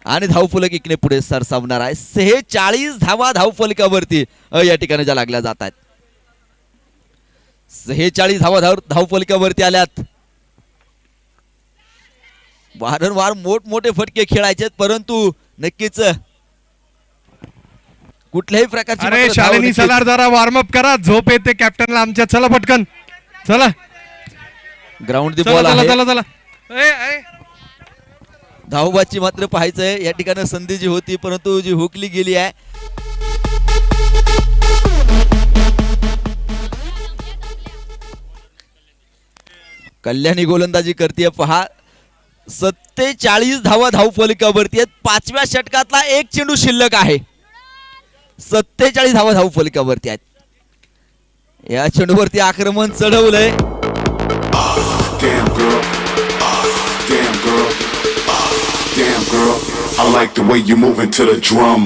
आणि धावफलक इकडे पुढे सरसावणार आहे. 46 धावा धावफलकावरती या ठिकाणी ज्या लागल्या जात आहेत. 46 धावा धावफलकावरती आल्यात. वारंवार मोठमोठे फटके खेळायचे परंतु नक्कीच कुठल्याही प्रकारची अरे शालिनी सलार जरा वॉर्मअप करा. झोप येते कॅप्टनला आमच्या. चला पटकन चला. ग्राउंड दी बॉल आहे. चला चला. धावबाची मात्र पाहायचंय. या ठिकाणी संधी जी होती परंतु जी हुकली गेली आहे. कल्याणी गोलंदाजी करते पहा. 47 धावा धावफलकावरती आहेत. 5व्या षटकातला एक चेंडू शिल्लक आहे. 47 धावा धावफलकावरती आहेत. या चेंडूवरती आक्रमण चढवलंय. Damn girl, I like the way you moving to the drum.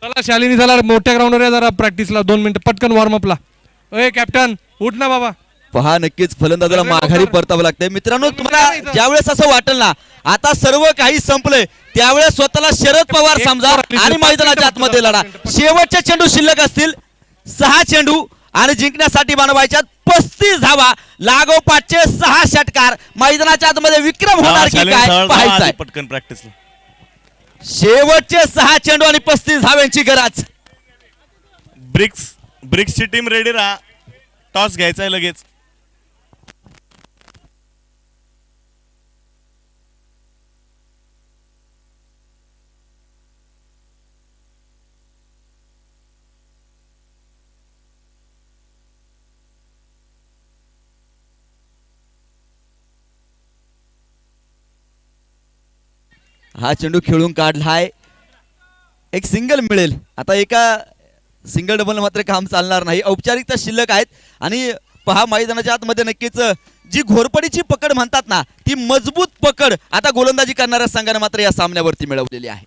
चला शालिनी चला मोठ्या ग्राउंडवर या जरा प्रॅक्टिसला 2 मिनिटं पटकन वॉर्मअपला. अय कॅप्टन उठ ना बाबा. पहा नक्कीच फलंदाजाला माघारी परतावं लागतंय. मित्रांनो तुम्हाला ज्यावेळेस असं वाटेल ना आता सर्व काही संपलंय त्यावेळेस स्वतःला शरद पवार समजा आणि मैदानाच्या आतमध्ये लढा. शेवटचे चेंडू शिल्लक असतील. 6 चेंडू आणि जिंकण्यासाठी बनवायच्यात 35 धावा. लागोपाठचे 6 षटकार. मैदानाच्या आतमध्ये विक्रम होणार की काय पाहायचं आहे. पटकन प्रॅक्टिसला शेवटचे 6 चेंडू आणि 35 धाव्यांची गरज. ब्रिक्सची टीम रेडी राहा. टॉस घ्यायचा आहे लगेच. हा चेंडू खेळून काढलाय. एक सिंगल मिळेल. आता एका सिंगल डबल मात्र काम चालणार नाही. औपचारिकता शिल्लक आहेत आणि पहा मैदानाच्या आतमध्ये नक्कीच जी घोरपडीची पकड म्हणतात ना ती मजबूत पकड आता गोलंदाजी करणाऱ्या संघाने मात्र या सामन्यावरती मिळवलेली आहे.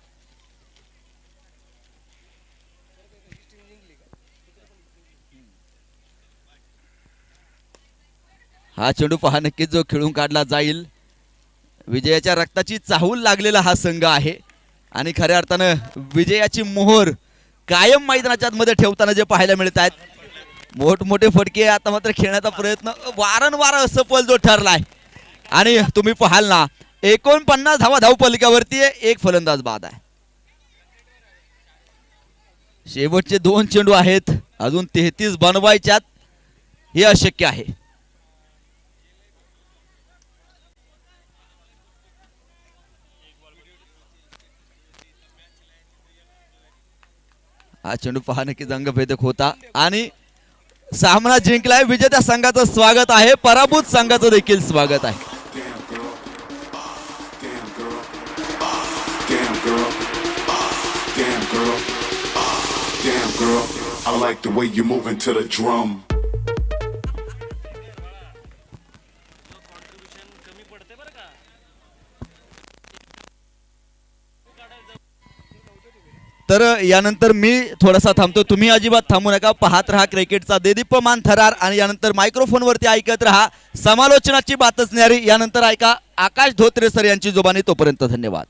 हा चेंडू पहा नक्कीच जो खेळून काढला जाईल. विजयाच्या रक्ताची चाहूल लागलेला हा संघ आहे आणि खऱ्या अर्थानं विजयाची मोहर कायम मैदानाच्या मध्ये ठेवताना जे पाहायला मिळत आहेत. मोठमोठे फटके आता मात्र खेळण्याचा प्रयत्न वारंवार असफल जो ठरलाय आणि तुम्ही पाहाल ना 49 धावा धावफलकावरती एक फलंदाज बाद आहे. शेवटचे 2 चेंडू आहेत. अजून 33 बनवायच्यात. हे अशक्य आहे. हा चेंडू पहा नक्कीच अंगभेदक होता आणि सामना जिंकलाय. विजेत्या संघाचं स्वागत आहे. पराभूत संघाचं देखील स्वागत आहे. Damn girl, I like the way you moving to the drum. तर यानंतर मी थोडासा थांबतो. तुम्ही अजिबात थांबू नका. पाहत रहा क्रिकेटचा देदीप्यमान थरार आणि यानंतर मायक्रोफोनवरती ऐकत रहा समालोचनाची बातच न्यारी. यानंतर ऐका आकाश धोत्रे सर यांची जुबानी. तोपर्यंत धन्यवाद.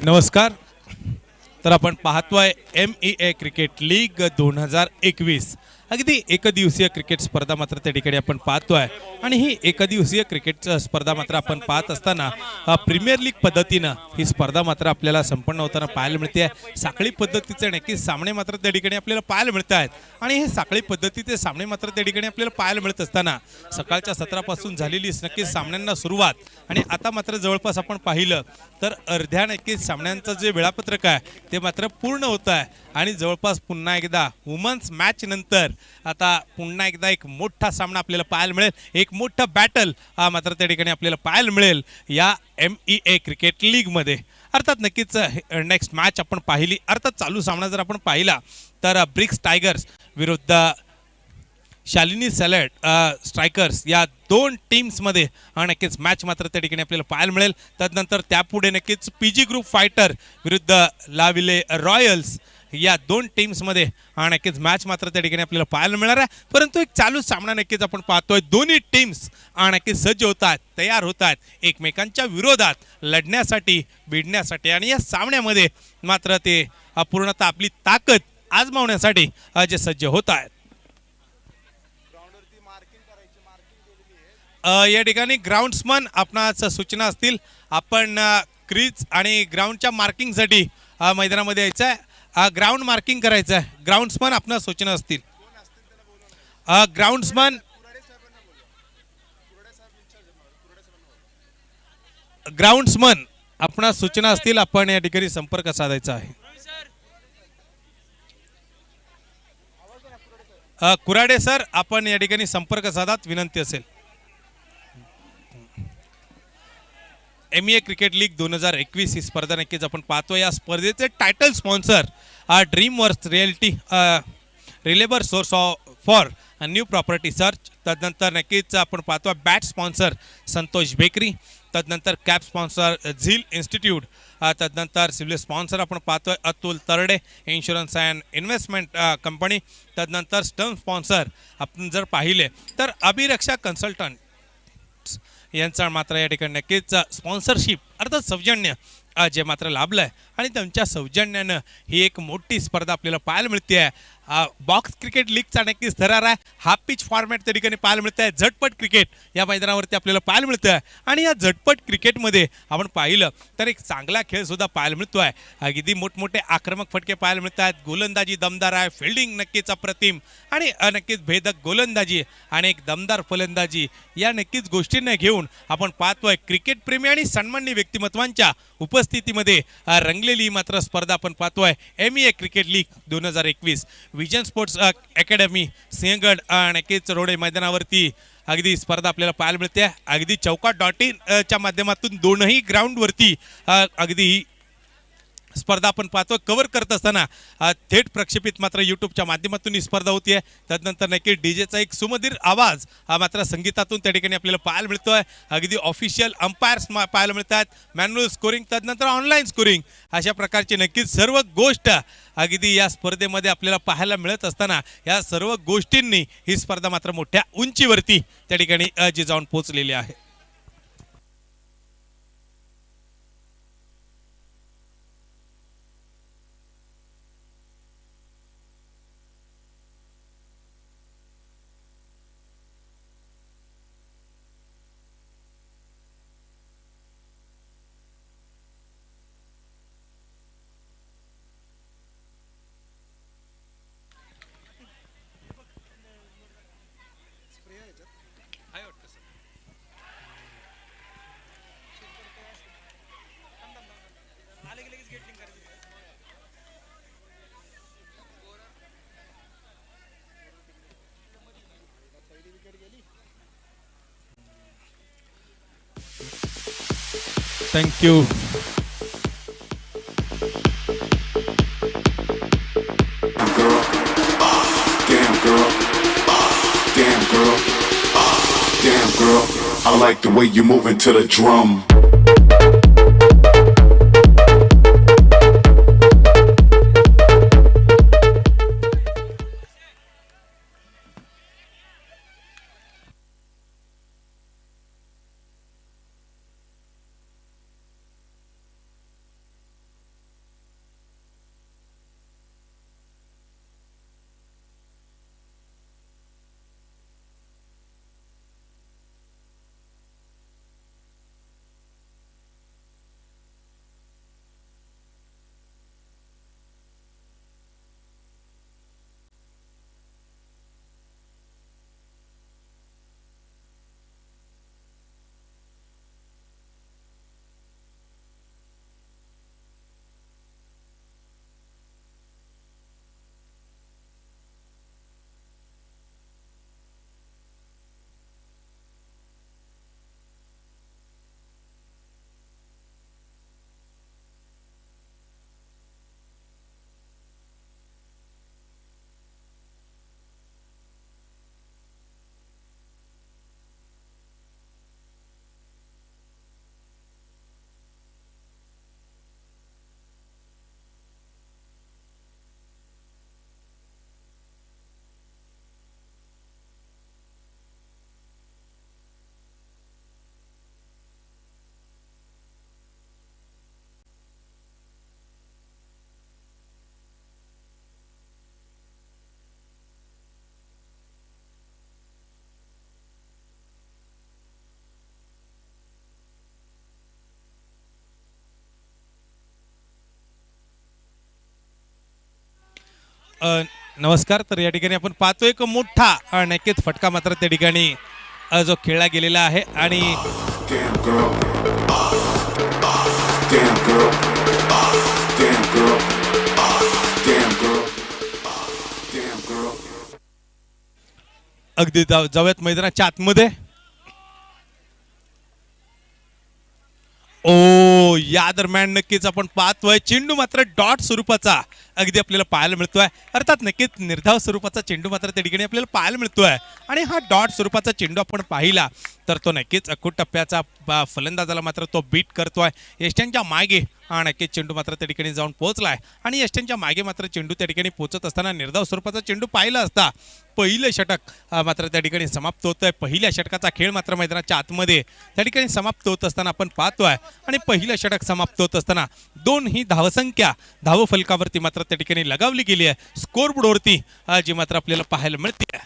नमस्कार. तर आपण पाहतोय MEA क्रिकेट लीग 2021. अगदी एकदिवसीय क्रिकेट स्पर्धा मात्र त्या ठिकाणी आपण पाहतोय आणि ही एकदिवसीय क्रिकेट स्पर्धा मात्र आपण पाहत असताना प्रीमियर लीग पद्धतीनं ही स्पर्धा मात्र आपल्याला संपन्न होताना पाहायला मिळते. साखळी पद्धतीचे नक्की सामने मात्र त्या ठिकाणी आपल्याला पाहायला मिळत आहेत आणि हे साखळी पद्धतीचे सामने मात्र त्या ठिकाणी आपल्याला पाहायला मिळत असताना सकाळच्या सत्रापासून झालेली नक्कीच सामन्यांना सुरुवात आणि आता मात्र जवळपास आपण पाहिलं तर अर्ध्या नक्कीच सामन्यांचं जे वेळापत्रक आहे ते मात्र पूर्ण होत आहे आणि जवळपास पुन्हा एकदा वुमन्स मॅच नंतर आता पुन्हा एकदा एक मोठा सामना आपल्याला पाहायला मिळेल. एक मोठा बॅटल मात्र त्या ठिकाणी आपल्याला पाहायला मिळेल या MEA क्रिकेट लीगमध्ये. अर्थात नक्कीच नेक्स्ट मॅच आपण पाहिली. अर्थात चालू सामना जर आपण पाहिला तर ब्रिक्स टायगर्स विरुद्ध शालिनी सॅलड स्ट्रायकर्स या दोन टीम्समध्ये नक्कीच मॅच मात्र त्या ठिकाणी आपल्याला पाहायला मिळेल. त्यानंतर त्यापुढे नक्कीच PG ग्रुप फायटर विरुद्ध लाविले रॉयल्स या दोन टीम्समध्ये नक्कीच मॅच मात्र त्या ठिकाणी आपल्याला पाहायला मिळणार आहे. परंतु एक चालू सामना नक्कीच आपण पाहतोय. दोन्ही टीम्स नक्कीच सज्ज होत आहेत, तयार होत आहेत एकमेकांच्या विरोधात लढण्यासाठी, भिडण्यासाठी आणि या सामन्यामध्ये मात्र ते पूर्णतः आपली ताकद आजमावण्यासाठी जे सज्ज होत आहेत. या ठिकाणी ग्राउंड्समन आपणास सूचना असतील. आपण क्रीज आणि ग्राउंडच्या मार्किंगसाठी मैदानामध्ये यायचं आहे. ग्राउंड मार्किंग करायचं आहे. ग्राउंड्समन आपणास सूचना असतील. ग्राउंड्समन आपणास सूचना असतील. आपण या ठिकाणी संपर्क साधायचा आहे. कुराडे सर, आपण या ठिकाणी संपर्क साधात विनंती असेल. MEA क्रिकेट लीग 2021 ही स्पर्धा नक्कीच आपण पाहतो. या स्पर्धेचे title sponsor dream worth reality reliable source for new property search. तदनंतर नक्कीच आपण पाहतो बॅट स्पॉन्सर संतोष बेकरी. तदनंतर कॅप स्पॉन्सर झील इन्स्टिट्यूट. तदनंतर सिव्हिल स्पॉन्सर आपण पाहतोय Atul Tarde insurance and investment company. तदनंतर स्टर्म स्पॉन्सर आपण जर पाहिले तर अभिरक्षा कन्सल्टंट यांचा मात्र या ठिकाणी नक्कीच स्पॉन्सरशिप अर्थात सौजन्य जे मात्र लाभलं आहे आणि त्यांच्या सौजन्यानं ही एक मोठी स्पर्धा आपल्याला पाहायला मिळते आहे. बॉक्स क्रिकेट लीगचा नक्कीच थरार आहे. हाफ पिच फॉर्मॅट त्या ठिकाणी पाहायला मिळतं आहे. झटपट क्रिकेट या मैदानावरती आपल्याला पाहायला मिळतं आहे आणि या झटपट क्रिकेटमध्ये आपण पाहिलं तर एक चांगला खेळ सुद्धा पाहायला मिळतो आहे. अगदी मोठमोठे आक्रमक फटके पाहायला मिळत आहेत. गोलंदाजी दमदार आहे, फिल्डिंग नक्कीच अप्रतिम आणि नक्कीच भेदक गोलंदाजी आणि एक दमदार फलंदाजी या नक्कीच गोष्टींना घेऊन आपण पाहतोय क्रिकेट प्रेमी आणि सन्माननीय व्यक्तिमत्वांच्या उपस्थितीमध्ये रंगलेली मात्र स्पर्धा आपण पाहतोय. MEA cricket league 2021 vision sports academy Sinhagad नक्कीच रोडे मैदानावरती अगदी स्पर्धा आपल्याला पाहायला मिळते. अगदी चौका.in च्या माध्यमातून दोनही ग्राउंडवरती अगदी स्पर्धा आपण पाहतो. कव्हर करत असताना थेट प्रक्षेपित मात्र यूट्यूबच्या माध्यमातून ही स्पर्धा होती आहे. त्यानंतर नक्की डीजेचा एक सुमधीर आवाज मात्र संगीतातून त्या ठिकाणी आपल्याला पाहायला मिळतोय. अगदी ऑफिशियल अंपायर्स पाहायला मिळतात. मॅन्युअल स्कोरिंग, त्यानंतर ऑनलाईन स्कोरिंग अशा प्रकारची नक्कीच सर्व गोष्ट अगदी या स्पर्धेमध्ये आपल्याला पाहायला मिळत असताना या सर्व गोष्टींनी ही स्पर्धा मात्र मोठ्या उंचीवरती त्या ठिकाणी जी जाऊन पोहोचलेली आहे. Thank you. Girl, damn girl, damn girl, damn girl. I like the way you moving to the drum. नमस्कार. तर या ठिकाणी आपण पाहतोय एक मोठा नक्कीच फटका मात्र त्या ठिकाणी जो खेळला गेलेला आहे आणि Damn girl. Damn girl. Damn girl. Damn girl. Damn girl. अगदी जाऊयात मैदानाच्या आतमध्ये. ओ या दरम्यान नक्कीच आपण पाहतोय चेंडू मात्र डॉट स्वरूपाचा अगदी आपल्याला पाहायला मिळतोय. अर्थात नक्कीच निर्धाव स्वरूपाचा चेंडू मात्र त्या ठिकाणी आपल्याला पाहायला मिळतोय आणि हा डॉट स्वरूपाचा चेंडू आपण पाहिला तर तो नक्कीच अखूट टप्प्याचा फलंदाजाला मात्र तो बीट करतोय. यष्ट्यांच्या मागे नक्कीच चेंडू मात्र त्या ठिकाणी जाऊन पोहोचलाय आणि यष्ट्यांच्या मागे मात्र चेंडू त्या ठिकाणी पोहोचत असताना निर्धाव स्वरूपाचा चेंडू पाहिला असता पहिलं षटक मात्र त्या ठिकाणी समाप्त होतंय. पहिल्या षटकाचा खेळ मात्र मैदानाच्या आतमध्ये त्या ठिकाणी समाप्त होत असताना आपण पाहतोय आणि पहिलं षटक समाप्त होत असताना 2 ही धावसंख्या धावफलकावरती मात्र त्या ठिकाणी लगावली गेली आहे. स्कोरबोर्डवरती जी मात्र आपल्याला पाहायला मिळते.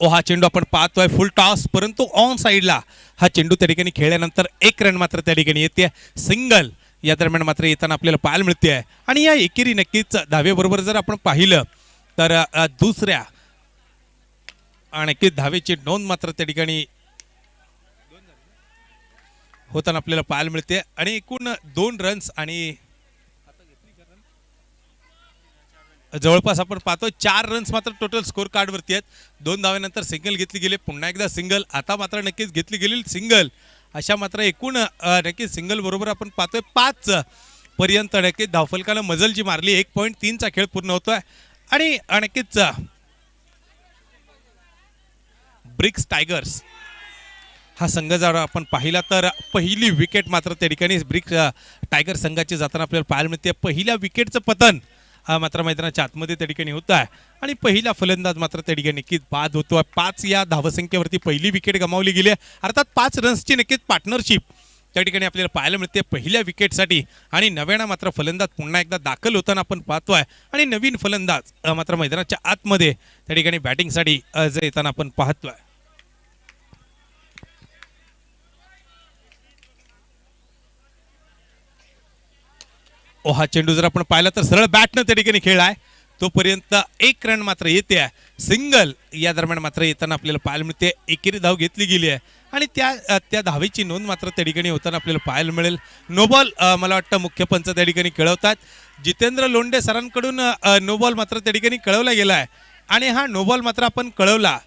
हा चेंडू आपण पाहतोय फुल टॉस परंतु ऑन साईडला हा चेंडू त्या ठिकाणी खेळल्यानंतर 1 रन मात्र त्या ठिकाणी येते. सिंगल या दरम्यान मात्र येताना आपल्याला पाहायला मिळते आहे आणि या एकेरी नक्कीच धावेबरोबर जर आपण पाहिलं तर दुसऱ्या नक्कीच धावेची नोंद मात्र त्या ठिकाणी होताना आपल्याला पाहायला मिळते आणि एकूण 2 रन्स आणि जवळपास आपण पाहतो 4 रन्स मात्र टोटल स्कोर कार्ड वरती आहेत. 2 धावेनंतर सिंगल घेतली गेली पुन्हा एकदा सिंगल आता मात्र नक्कीच घेतली गेली सिंगल अशा मात्र एकूण नक्कीच सिंगल बरोबर आपण पाहतोय 5 पर्यंत नक्कीच धावफलकानं मजल जी मारली 1.3चा खेळ पूर्ण होतोय आणि नक्कीच ब्रिक्स टायगर्स हा संघ जर आपण पाहिला तर पहिली विकेट मात्र त्या ठिकाणी ब्रिक्स टायगर संघाची जाताना आपल्याला पाहायला मिळते. पहिल्या विकेटचं पतन मात्र मैदानाच्या आतमध्ये त्या ठिकाणी होत आहे आणि पहिला फलंदाज मात्र त्या ठिकाणी नक्कीच बाद होतो. 5 या धावसंख्येवरती पहिली विकेट गमावली गेली आहे. अर्थात 5 रन्सची नक्कीच पार्टनरशिप त्या ठिकाणी आपल्याला पाहायला मिळते पहिल्या विकेटसाठी आणि नव्यानं मात्र फलंदाज पुन्हा एकदा दाखल होताना आपण पाहतोय आणि नवीन फलंदाज मात्र मैदानाच्या आतमध्ये त्या ठिकाणी बॅटिंगसाठी जे येताना आपण पाहतोय. हा चेंडू जर आपण पाहिला तर सरळ बॅटनं त्या ठिकाणी खेळ आहे तोपर्यंत 1 रन मात्र येते सिंगल या दरम्यान मात्र येताना आपल्याला पाहायला मिळते. एकेरी धाव घेतली गेली आहे आणि त्या धावेची नोंद मात्र त्या ठिकाणी होताना आपल्याला पाहायला मिळेल. नोबॉल मला वाटतं मुख्य पंच त्या ठिकाणी कळवतात. जितेंद्र लोंढे सरांकडून नोबॉल मात्र त्या ठिकाणी कळवला गेला आहे आणि हा नोबॉल मात्र आपण कळवला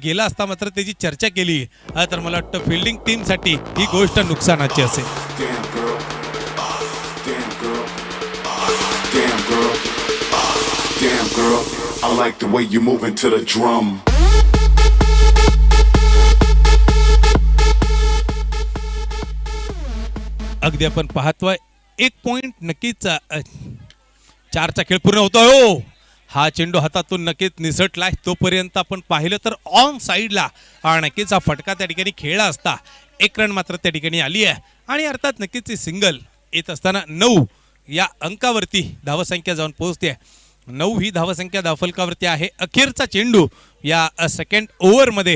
गेला असता मात्र त्याची चर्चा केली तर मला वाटतं फिल्डिंग टीमसाठी ही गोष्ट नुकसानाची असेल. Damn girl. Damn girl. I like the way you moving to the drum. अगदी आपण पाहतोय 1 पॉइंट नक्कीच 4चा खेळ पूर्ण होतोय. हो हा चेंडू हातातून नक्कीच निसटलाय तोपर्यंत आपण पाहिलं तर ऑन साईडला नक्कीच हा फटका त्या ठिकाणी खेळला असता 1 रन मात्र त्या ठिकाणी आली आहे आणि अर्थात नक्कीच सिंगल येत असताना 9 या अंकावरती धावसंख्या जाऊन पोहोचते. 9 ही धावसंख्या धावफलकावरती आहे. अखेरचा चेंडू या सेकंड ओव्हरमध्ये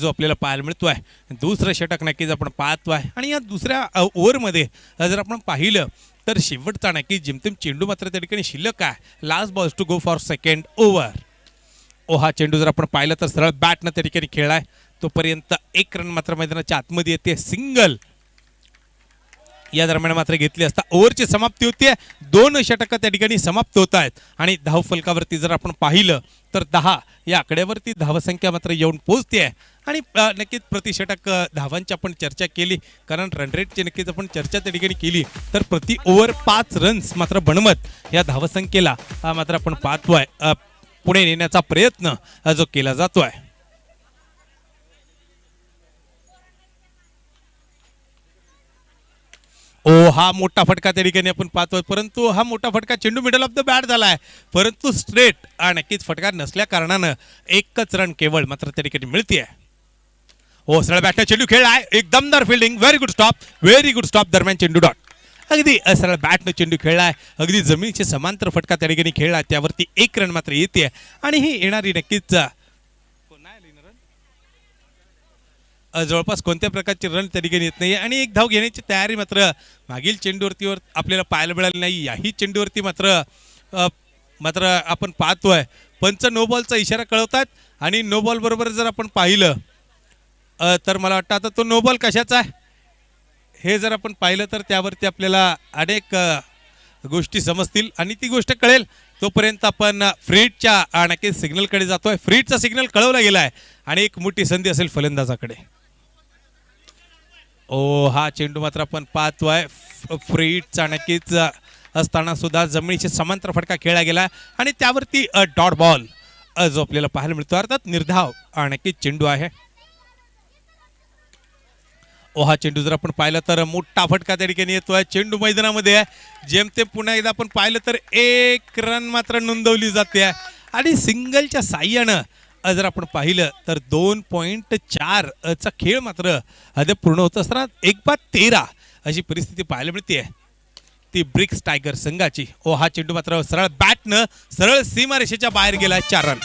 जो आपल्याला पाहायला मिळतोय. दुसरं षटक नक्कीच आपण पाहतोय आणि या दुसऱ्या ओव्हरमध्ये जर आपण पाहिलं तर शेवटचा नक्कीच जिमतिम चेंडू मात्र त्या ठिकाणी शिल्लक आहे. Last balls to go for second over. हा चेंडू जर आपण पाहिलं तर सरळ बॅटनं त्या ठिकाणी खेळलाय तोपर्यंत 1 रन मात्र मैदानाच्या आतमध्ये येते सिंगल या दरम्यान मात्र घेतली असता ओव्हरची समाप्ती होतीये. 2 षटकं त्या ठिकाणी समाप्त होत आहेत आणि धावफलकावरती जर आपण पाहिलं तर 10 या आकड्यावरती धावसंख्या मात्र येऊन पोहोचते आणि नक्कीच प्रतिषटक धावांची आपण चर्चा केली कारण रन रेटची नक्कीच आपण चर्चा त्या ठिकाणी केली तर प्रति ओव्हर 5 रन्स मात्र बनवत या धावसंख्येला मात्र आपण पाहतोय पुढे नेण्याचा प्रयत्न जो केला जातोय. हा मोठा फटका त्या ठिकाणी आपण पाहतोय परंतु हा मोठा फटका चेंडू मिडल ऑफ द बॅट झालाय परंतु स्ट्रेट नक्कीच फटका नसल्या कारणानं 1च रन केवळ मात्र त्या ठिकाणी मिळते. सरळ बॅटला चेंडू खेळ आहे. एक दमदार फिल्डिंग व्हेरी गुड स्टॉप दरम्यान चेंडू डॉट. अगदी सरळ बॅटनं चेंडू खेळलाय. अगदी जमिनीचे समांतर फटका त्या ठिकाणी खेळला त्यावरती 1 रन मात्र येते आणि ही येणारी नक्कीच जवळपास कोणत्या प्रकारची रन त्या ठिकाणी येत नाही आणि एक धाव घेण्याची तयारी मात्र मागील चेंडूवरतीवर आपल्याला पाहायला मिळाली नाही. याही चेंडूवरती मात्र मात्र आपण पाहतोय पंच नो बॉलचा इशारा कळवतात आणि नो बॉल बरोबर जर आपण पाहिलं तर मला वाटतं आता तो नो बॉल कशाचा आहे हे जर आपण पाहिलं तर त्यावरती आपल्याला अनेक गोष्टी समजतील आणि ती गोष्ट कळेल तोपर्यंत आपण फ्रीडच्या नक्कीच सिग्नलकडे जातोय. फ्रीडचा सिग्नल कळवला गेला आहे आणि एक मोठी संधी असेल फलंदाजाकडे. हा चेंडू मात्र आपण पाहतोय फ्रीडचा नक्कीच असताना सुद्धा जमिनीशी समांतर फटका खेळला गेला आणि त्यावरती डॉट बॉल जो आपल्याला पाहायला मिळतो अर्थात निर्धाव नक्कीच चेंडू आहे. हा चेंडू जर आपण पाहिलं तर मोठा फटका त्या ठिकाणी येतोय. चेंडू मैदानामध्ये आहे जेमतेम पुन्हा एकदा आपण पाहिलं तर 1 रन मात्र नोंदवली जाते आणि सिंगलच्या साह्यानं जर आपण पाहिलं तर 2.4 चा खेळ मात्र अद्याप पूर्ण होत असताना 1/13 अशी परिस्थिती पाहायला मिळते ती ब्रिक्स टायगर संघाची. हा चेंडू मात्र सरळ बॅटनं सरळ सीमारेषेच्या बाहेर गेला 4 रन.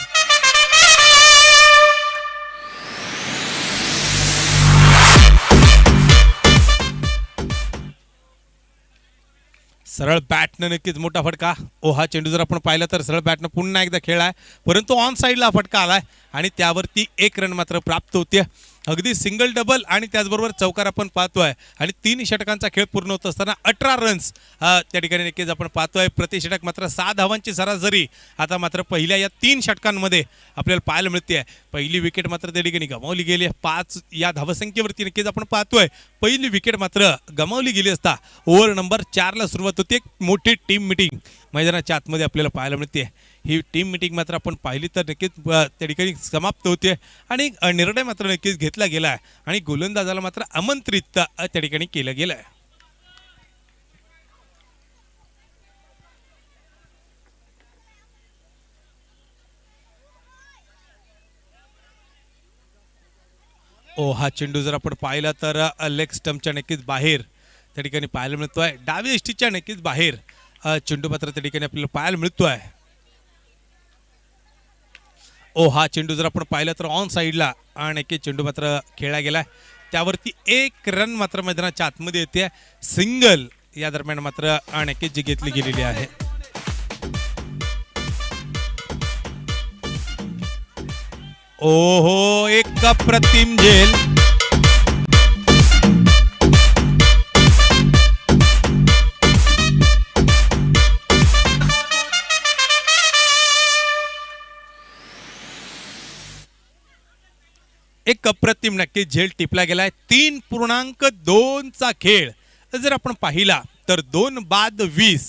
सरळ बॅटनं नक्कीच मोठा फटका. हा चेंडू जर आपण पाहिला तर सरळ बॅटनं पुन्हा एकदा खेळलाय परंतु ऑन साईडला फटका आलाय आणि त्यावरती 1 रन मात्र प्राप्त होते. अगदी सिंगल डबल आणि त्याचबरोबर चौकार आपण पाहतोय आणि 3 षटकांचा खेळ पूर्ण होत असताना 18 रन्स त्या ठिकाणी नक्कीच आपण पाहतोय. प्रति षटक मात्र 6 धावांची सरासरी आता मात्र पहिल्या या 3 षटकांमध्ये आपल्याला पाहायला मिळते. पहिली विकेट मात्र त्या ठिकाणी गमावली गेली 5 या धावसंख्येवरती नक्कीच आपण पाहतोय. पहिली विकेट मात्र गमावली गेली असता ओव्हर नंबर 4 ला सुरुवात होती. एक मोठी टीम मिटिंग मैदानाच्या आतमध्ये आपल्याला पाहायला मिळते. ही टीम मिटिंग मात्र आपण पाहिली तर नक्कीच त्या ठिकाणी समाप्त होते आणि निर्णय मात्र नक्कीच घेतला गेला आहे आणि गोलंदाजाला मात्र आमंत्रित त्या ठिकाणी केलं गेलं आहे. हा चेंडू जर आपण पाहिला तर लेग स्टंपच्या नक्कीच बाहेर त्या ठिकाणी पाहायला मिळतोय. डावी यष्टीच्या नक्कीच बाहेर चेंडू मात्र त्या ठिकाणी आपल्याला पाहायला मिळतोय. हा चेंडू जर आपण पाहिला तर ऑन साईडला नक्कीच चेंडू मात्र खेळला गेलाय त्यावरती 1 रन मात्र मैदानाच्या आतमध्ये येते. सिंगल या दरम्यान मात्र नक्कीच जी घेतली गेलेली आहे. एक अप्रतिम झेल. एक अप्रतिम नक्कीच झेल टिपला गेलाय. 3.2 चा खेळ जर आपण पाहिला तर 2 बाद 20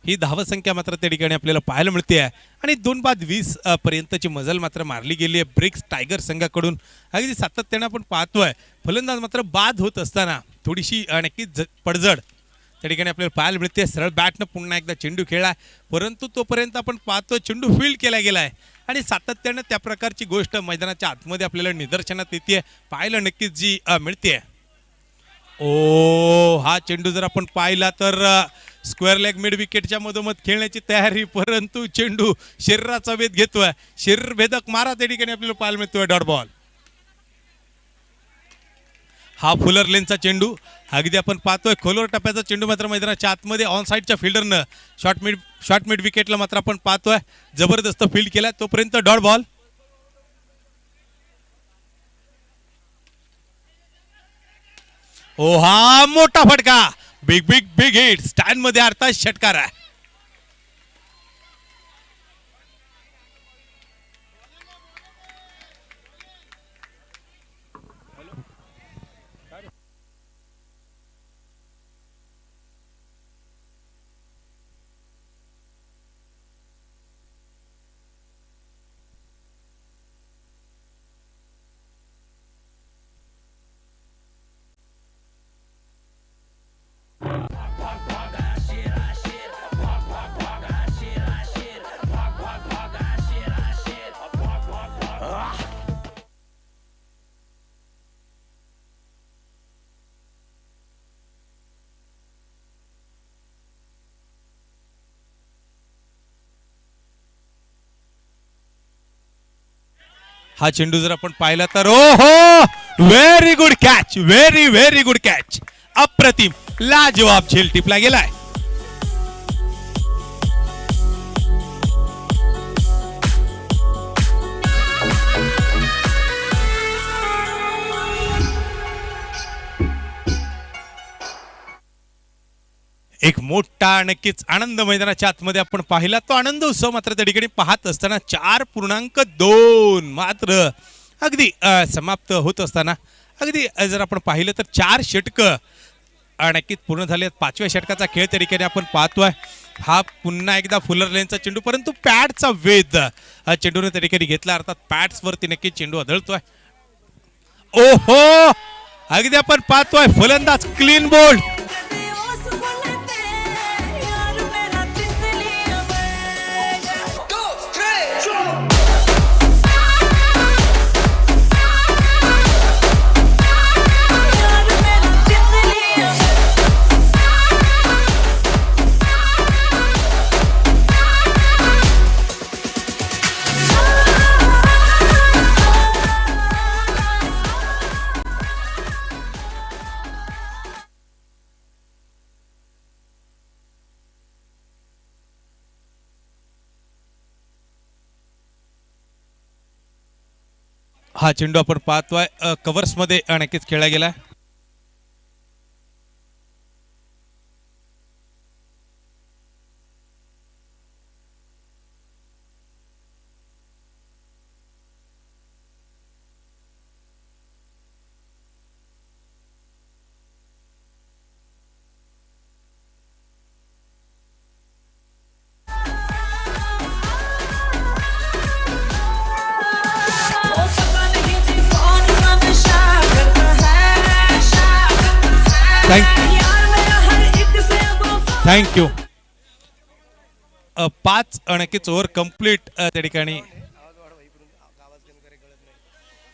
ही धावसंख्या मात्र त्या ठिकाणी आपल्याला पाहायला मिळते आहे आणि 2 बाद 20 पर्यंतची मजल मात्र मारली गेली आहे ब्रिक्स टायगर संघाकडून. अगदी सातत्याने आपण पाहतोय फलंदाज मात्र बाद होत असताना थोडीशी नक्कीच पडझड त्या ठिकाणी आपल्याला पाहायला मिळते. सरळ बॅटनं पुन्हा एकदा चेंडू खेळला परंतु तोपर्यंत आपण पाहतोय चेंडू फील्ड केला गेलाय आणि सातत्यानं त्या प्रकारची गोष्ट मैदानाच्या आतमध्ये आपल्याला निदर्शनात येते पाहायला नक्कीच जी मिळते. हा चेंडू जर आपण पाहिला तर स्क्वेअर लेग मिड विकेटच्या मधोमध खेळण्याची तयारी परंतु चेंडू शरीराचा वेध घेतोय. शरीर भेदक मारा त्या ठिकाणी आपल्याला पाहायला मिळतोय डॉट बॉल. हा फुलर लेनचा चेंडू अगदी आपण पाहतोय खोलवर टप्प्याचा चेंडू मात्र मैदानाच्या आतमध्ये ऑन साईडच्या फिल्डरनं शॉर्ट मिड विकेटला मात्र आपण पाहतोय जबरदस्त फील्ड केलाय तोपर्यंत डॉट बॉल. हा मोठा फटका big big big hit stand मध्ये अर्थात षटकार आहे. हा चेंडू जर आपण पाहिला तर very good catch, very very good catch. अप्रतिम, लाजवाब झेल टिपला गेलाय. एक मोठा नक्कीच आनंद मैदानाच्या आतमध्ये आपण पाहिला. तो आनंद उत्सव मात्र त्या ठिकाणी पाहत असताना 4.2 मात्र अगदी समाप्त होत असताना अगदी जर आपण पाहिलं तर 4 षटकं नक्कीच पूर्ण झाले. 5व्या षटकाचा खेळ त्या ठिकाणी आपण पाहतोय. हा पुन्हा एकदा फुलर लेनचा चेंडू, परंतु पॅडचा वेध चेंडूने त्या ठिकाणी घेतला. अर्थात पॅड्स वरती नक्कीच चेंडू आदळतोय. ओहो, अगदी आपण पाहतोय फलंदाज क्लीन बोल्ड. हा चेंडू आपण पाहतोय कव्हर्स मध्ये नक्कीच खेळला गेला. थँक्यू. 5 नक्कीच ओव्हर कम्प्लीट त्या ठिकाणी.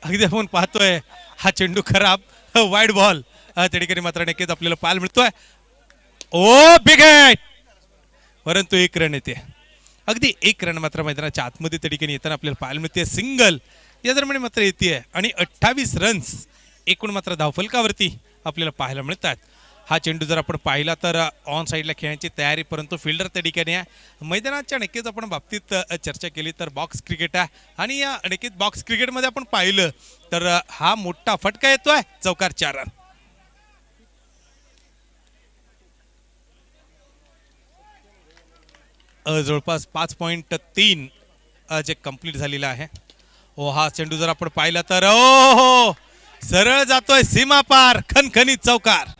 अगदी आपण पाहतोय हा चेंडू खराब, वाईड बॉल त्या ठिकाणी मात्र नक्कीच आपल्याला पाहायला मिळतोय. ओ बिग हिट, परंतु 1 रन येते. अगदी 1 रन मात्र मैदानाच्या आतमध्ये त्या ठिकाणी येताना आपल्याला पाहायला मिळते. सिंगल या दरम्यान मात्र येते आणि 28 रन्स एकूण मात्र धावफलकावरती आपल्याला पाहायला मिळतात. हा चेंडू जर आपण पाहिला तर ऑन साईडला खेळण्याची तयारी, परंतु फिल्डर त्या ठिकाणी आहे. मैदानाच्या नक्कीच आपण बाबतीत चर्चा केली तर बॉक्स क्रिकेट आहे आणि या नक्कीच बॉक्स क्रिकेटमध्ये आपण पाहिलं तर हा मोठा फटका येतोय. चौकार 4 रन. जवळपास 5.3 जे कंप्लीट झालेला आहे. ओ हा चेंडू जर आपण पाहिला तर ओ हो, सरळ जातोय सीमा पार, खणखणीत चौकार.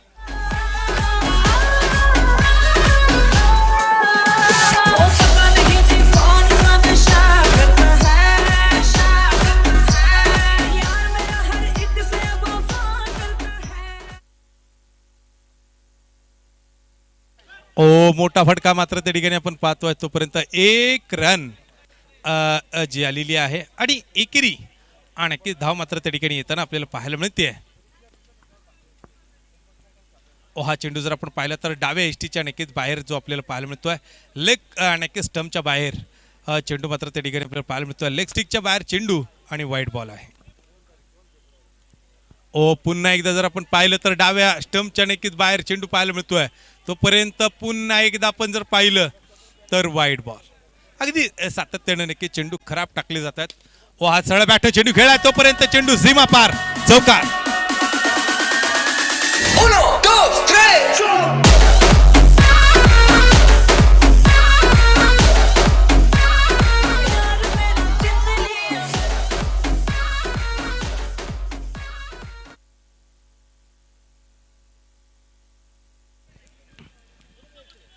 ओ मोठा फटका मात्र त्या ठिकाणी आपण पाहतोय. तोपर्यंत 1 रन जी आलेली आहे आणि एकेरी आणि नक्कीच धाव मात्र त्या ठिकाणी येताना आपल्याला पाहायला मिळते. ओ हा चेंडू जर आपण पाहिला तर डाव्या एसटीच्या नक्कीच बाहेर जो आपल्याला पाहायला मिळतोय. लेग नक्कीच स्टंपच्या बाहेर चेंडू मात्र त्या ठिकाणी आपल्याला पाहायला मिळतोय. लेग स्टिकच्या बाहेर चेंडू आणि वाईट बॉल आहे. ओ पुन्हा एकदा जर आपण पाहिलं तर डाव्या स्टंपच्या नक्कीच बाहेर चेंडू पाहायला मिळतोय. तोपर्यंत पुन्हा एकदा आपण जर पाहिलं तर वाईट बॉल. अगदी सातत्याने नक्कीच चेंडू खराब टाकले जातात. ओ हा सरळ बॅट चेंडू खेळाय, तोपर्यंत चेंडू सीमा पार, चौकार.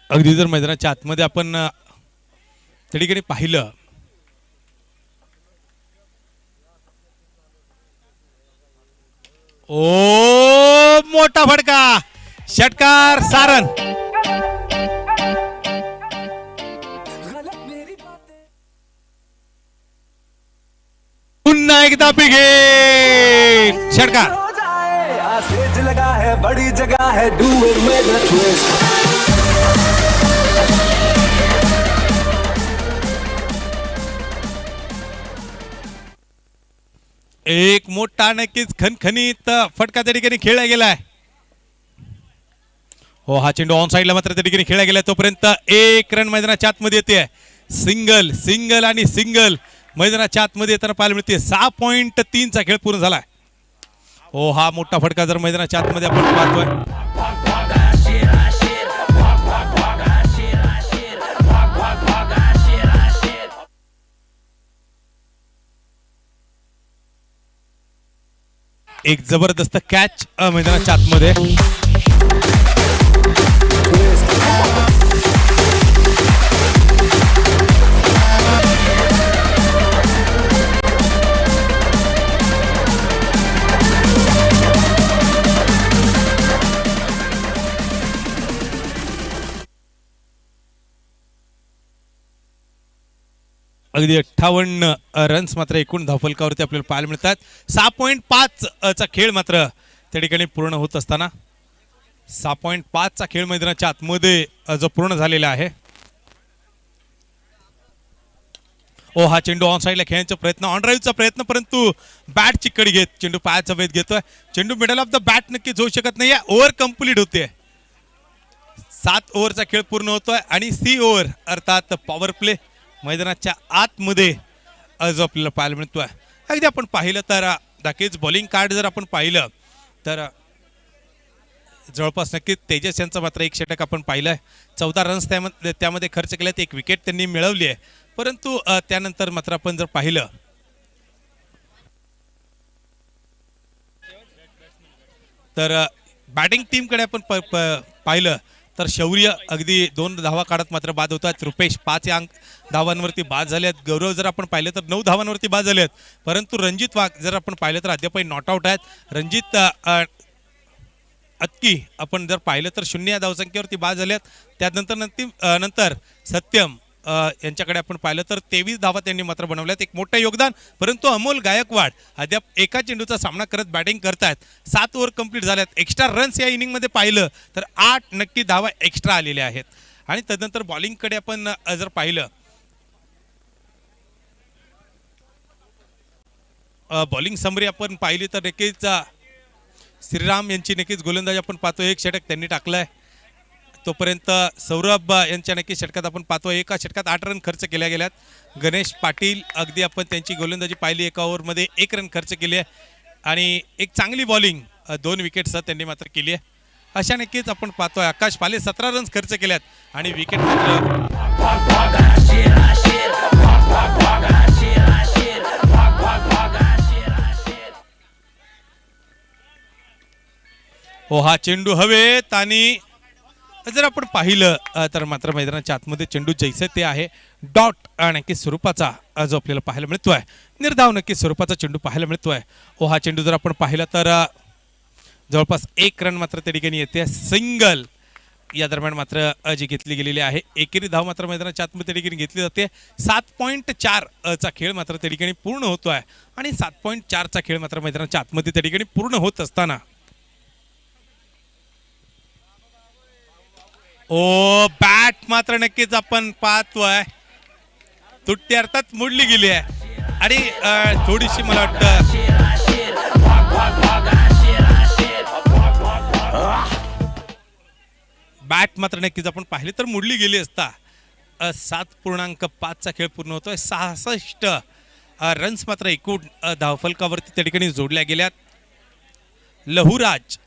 अगदी जर मैदानाच्या आतमध्ये आपण त्या ठिकाणी पाहिलं ओ मोठा फटका, षटकार, सारन. पुन्हा एकदा बिग हिट, षटकार. लगा है बड़ी जगह है, do it with a twist. एक मोठा नक्कीच खणखणीत फटका त्या ठिकाणी खेळला गेलाय. हो हा चेंडू ऑन साईडला मात्र त्या ठिकाणी खेळला गेलाय. तोपर्यंत एक रन मैदानाच्या आतमध्ये येते. सिंगल सिंगल आणि सिंगल मैदानाच्या आतमध्ये येताना पाहायला मिळते. 6.3 चा खेळ पूर्ण झालाय. हो हा मोठा फटका जर मैदानाच्या आतमध्ये आपण पाहतोय. एक जबरदस्त कॅच मैदानाच्या आतमध्ये. अगदी 58 रन्स मात्र एकूण धावफलकावरती आपल्याला पाहायला मिळतात. 6.5 चा खेळ मात्र त्या ठिकाणी पूर्ण होत असताना 6.5 चा खेळ मैदानाच्या आतमध्ये जो पूर्ण झालेला आहे. ओ हा चेंडू ऑन साईडला खेळण्याचा प्रयत्न, ऑन ड्राईव्हचा प्रयत्न, परंतु बॅट चिकडी घेत चेंडू पायाचा वेध घेतोय. चेंडू मिडल ऑफ द बॅट नक्कीच होऊ शकत नाही. ओव्हर कंप्लीट होते. 7 ओव्हरचा खेळ पूर्ण होतोय आणि सी ओव्हर अर्थात पॉवर प्ले मैदानाच्या आतमध्ये जो आपल्याला पाहायला मिळतोय. अगदी आपण पाहिलं तर नक्कीच बॉलिंग कार्ड जर आपण पाहिलं तर जवळपास नक्कीच तेजस यांचा मात्र एक षटक आपण पाहिलंय. 14 रन्स त्यामध्ये खर्च केल्यात. एक विकेट त्यांनी मिळवली आहे. परंतु त्यानंतर मात्र आपण जर पाहिलं तर बॅटिंग टीमकडे आपण पाहिलं तर शौर्य अगदी 2 धावा काढत मात्र बाद होतात. रुपेश 5 या धावांवरती बाद झाले आहेत. गौरव जर आपण पाहिलं तर 9 धावांवरती बाद झाले आहेत. परंतु रणजित वाघ जर आपण पाहिलं तर अद्यापही नॉट आउट आहेत. रणजित अत्की आपण जर पाहिलं तर 0 या धावसंख्येवरती बाद झाले आहेत. त्यानंतर नंतर सत्यम यांच्याकडे आपण पाहिलं तर 23 धावा त्यांनी मात्र बनवल्यात. एक मोठं योगदान. परंतु अमोल गायकवाड अद्याप एका चेंडूचा सामना करत बॅटिंग करतायत. 7 ओव्हर कंप्लीट झाल्यात. एक्स्ट्रा रन्स या इनिंगमध्ये पाहिलं तर 8 नक्की धावा एक्स्ट्रा आलेल्या आहेत. आणि त्यानंतर बॉलिंगकडे आपण जर पाहिलं बॉलिंग समरी आपण पाहिली तर नक्कीच श्रीराम यांची नक्कीच गोलंदाजी आपण पाहतो. एक षटक त्यांनी टाकलंय. तोपर्यंत सौरभ यांच्या नक्की षटकात आपण पाहतो. एका षटकात 8 रन खर्च केल्या गेल्यात. गणेश पाटील अगदी आपण त्यांची गोलंदाजी पाहिली. एका ओव्हरमध्ये 1 रन खर्च केली आहे आणि एक चांगली बॉलिंग 2 विकेट्स त्यांनी मात्र केली आहे. अशा नक्कीच आपण पाहतोय. आकाश पाले 17 रन्स खर्च केल्यात आणि विकेट मात्र हो हा चेंडू हवेत आणि जर आपण पाहिलं तर मात्र मैदानाच्या आतमध्ये चेंडू जैसे ते आहे. डॉट नक्की स्वरूपाचा जो आपल्याला पाहायला मिळतोय. निर्धाव नक्की स्वरूपाचा चेंडू पाहायला मिळतोय. हो हा चेंडू जर आपण पाहिला तर जवळपास 1 रन मात्र त्या ठिकाणी येते. सिंगल या दरम्यान मात्र जी घेतली गेलेली आहे. एकेरी धाव मात्र मैदानाच्या आतमध्ये त्या ठिकाणी घेतली जाते. 7.4 चा खेळ मात्र त्या ठिकाणी पूर्ण होतोय आणि 7.4 चा खेळ मात्र मैदानाच्या आतमध्ये त्या ठिकाणी पूर्ण होत असताना ओ बॅट मात्र नक्कीच आपण पाहतोय तुटती अर्थात मोडली गेली आहे आणि थोडीशी मला वाटतं बॅट मात्र नक्कीच आपण पाहिले तर मोडली गेली असता. 7.5 चा खेळ पूर्ण होतोय. 66 रन्स मात्र एकूण धावफलकावरती त्या ठिकाणी जोडल्या गेल्यात. लहुराज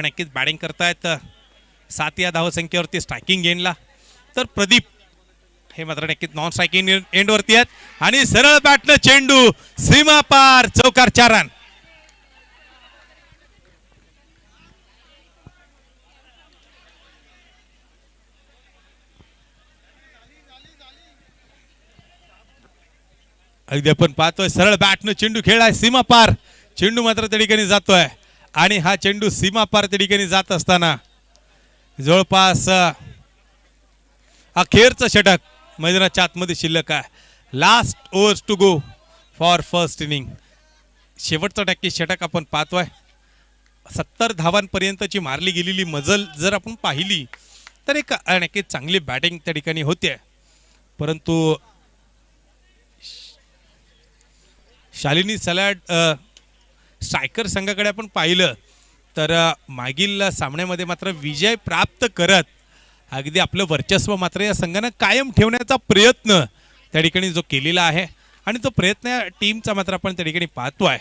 नक्कीच बॅटिंग करतायत 7 या धावसंख्येवरती स्ट्रायकिंग एंडला. तर प्रदीप हे मात्र नक्कीच नॉन स्ट्रायकिंग एंडवरती आहेत आणि सरळ बॅटनं चेंडू सीमा पार चौकार 4 रन. अगदी आपण पाहतोय सरळ बॅटनं चेंडू खेळलाय सीमा पार. चेंडू मात्र त्या ठिकाणी जातोय आणि हा चेंडू सीमा पार त्या ठिकाणी जात असताना जवळपास अखेरचं षटक मैदानाच्या आतमध्ये शिल्लक आहे. Last overs to go for first inning. शेवटचं नक्की षटक आपण पाहतोय. 70 धावांपर्यंतची मारली गेलेली मजल जर आपण पाहिली तर एक नक्कीच चांगली बॅटिंग त्या ठिकाणी होते. परंतु शालिनी सलाड स्ट्रायकर संघाकडे आपण पाहिलं तर मागील सामन्यामध्ये मात्र विजय प्राप्त करत अगदी आपलं वर्चस्व मात्र या संघानं कायम ठेवण्याचा प्रयत्न त्या ठिकाणी जो केलेला आहे आणि तो प्रयत्न या टीमचा मात्र आपण त्या ठिकाणी पाहतोय.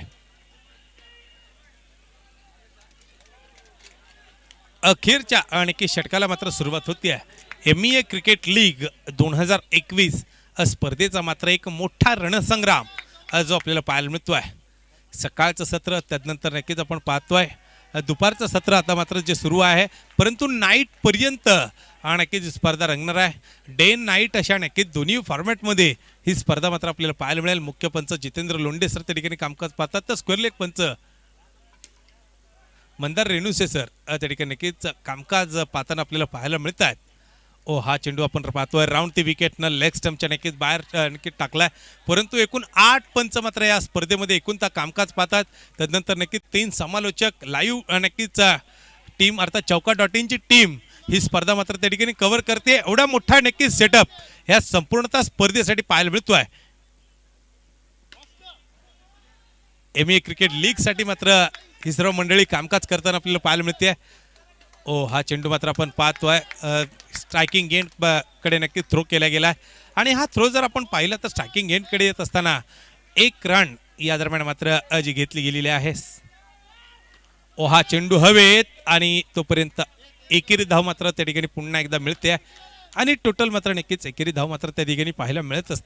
अखेरच्या आणखी षटकाला मात्र सुरुवात होती आहे. MEA क्रिकेट लीग 2021 स्पर्धेचा मात्र एक मोठा रणसंग्राम जो आपल्याला पाहायला मिळतोय. सकाळचं सत्र त्यानंतर नक्कीच आपण पाहतोय दुपारचं सत्र आता मात्र जे सुरू आहे परंतु नाईट पर्यंत नक्कीच स्पर्धा रंगणार आहे. डे नाईट अशा नक्कीच दोन्ही फॉर्मॅटमध्ये ही स्पर्धा मात्र आपल्याला पाहायला मिळेल. मुख्य पंच जितेंद्र लोंढे सर त्या ठिकाणी कामकाज पाहतात तर स्क्वेअर लेग पंच मंदार रेणुसे सर त्या ठिकाणी नक्कीच कामकाज पाहताना आपल्याला पाहायला मिळत आहेत. हा चेंडू आपण पाहतोय राऊंड ती विकेटनं लेग स्टम्पच्या नक्कीच बाहेर नक्कीच टाकलाय परंतु एकूण 8 पंच मात्र या स्पर्धेमध्ये एकूण कामकाज पाहतात. त्यानंतर नक्कीच 3 समालोचक लाईव्ह नक्कीच टीम अर्थात चौका.in ची टीम ही स्पर्धा मात्र त्या ठिकाणी कव्हर करते. एवढा मोठा नक्कीच सेटअप ह्या संपूर्णतः स्पर्धेसाठी पाहायला मिळतोय. MEA क्रिकेट लीग साठी मात्र ही सर्व मंडळी कामकाज करताना आपल्याला पाहायला मिळते. हा चेंडू मात्र आपण पाहतोय स्ट्रायकिंग एंड कडे नक्की थ्रो केला गेला आणि हा थ्रो जर आपण पाहिला तर स्ट्रायकिंग एंड कडे येत असताना 1 रन या दरम्यान मात्र जी घेतली गेलेली आहे. हा चेंडू हवेत आणि तोपर्यंत एकेरी धाव मात्र त्या ठिकाणी पुन्हा एकदा मिळते आणि टोटल मात्र नक्कीच एकेरी धाव मात्र त्या ठिकाणी पाहायला मिळत असते.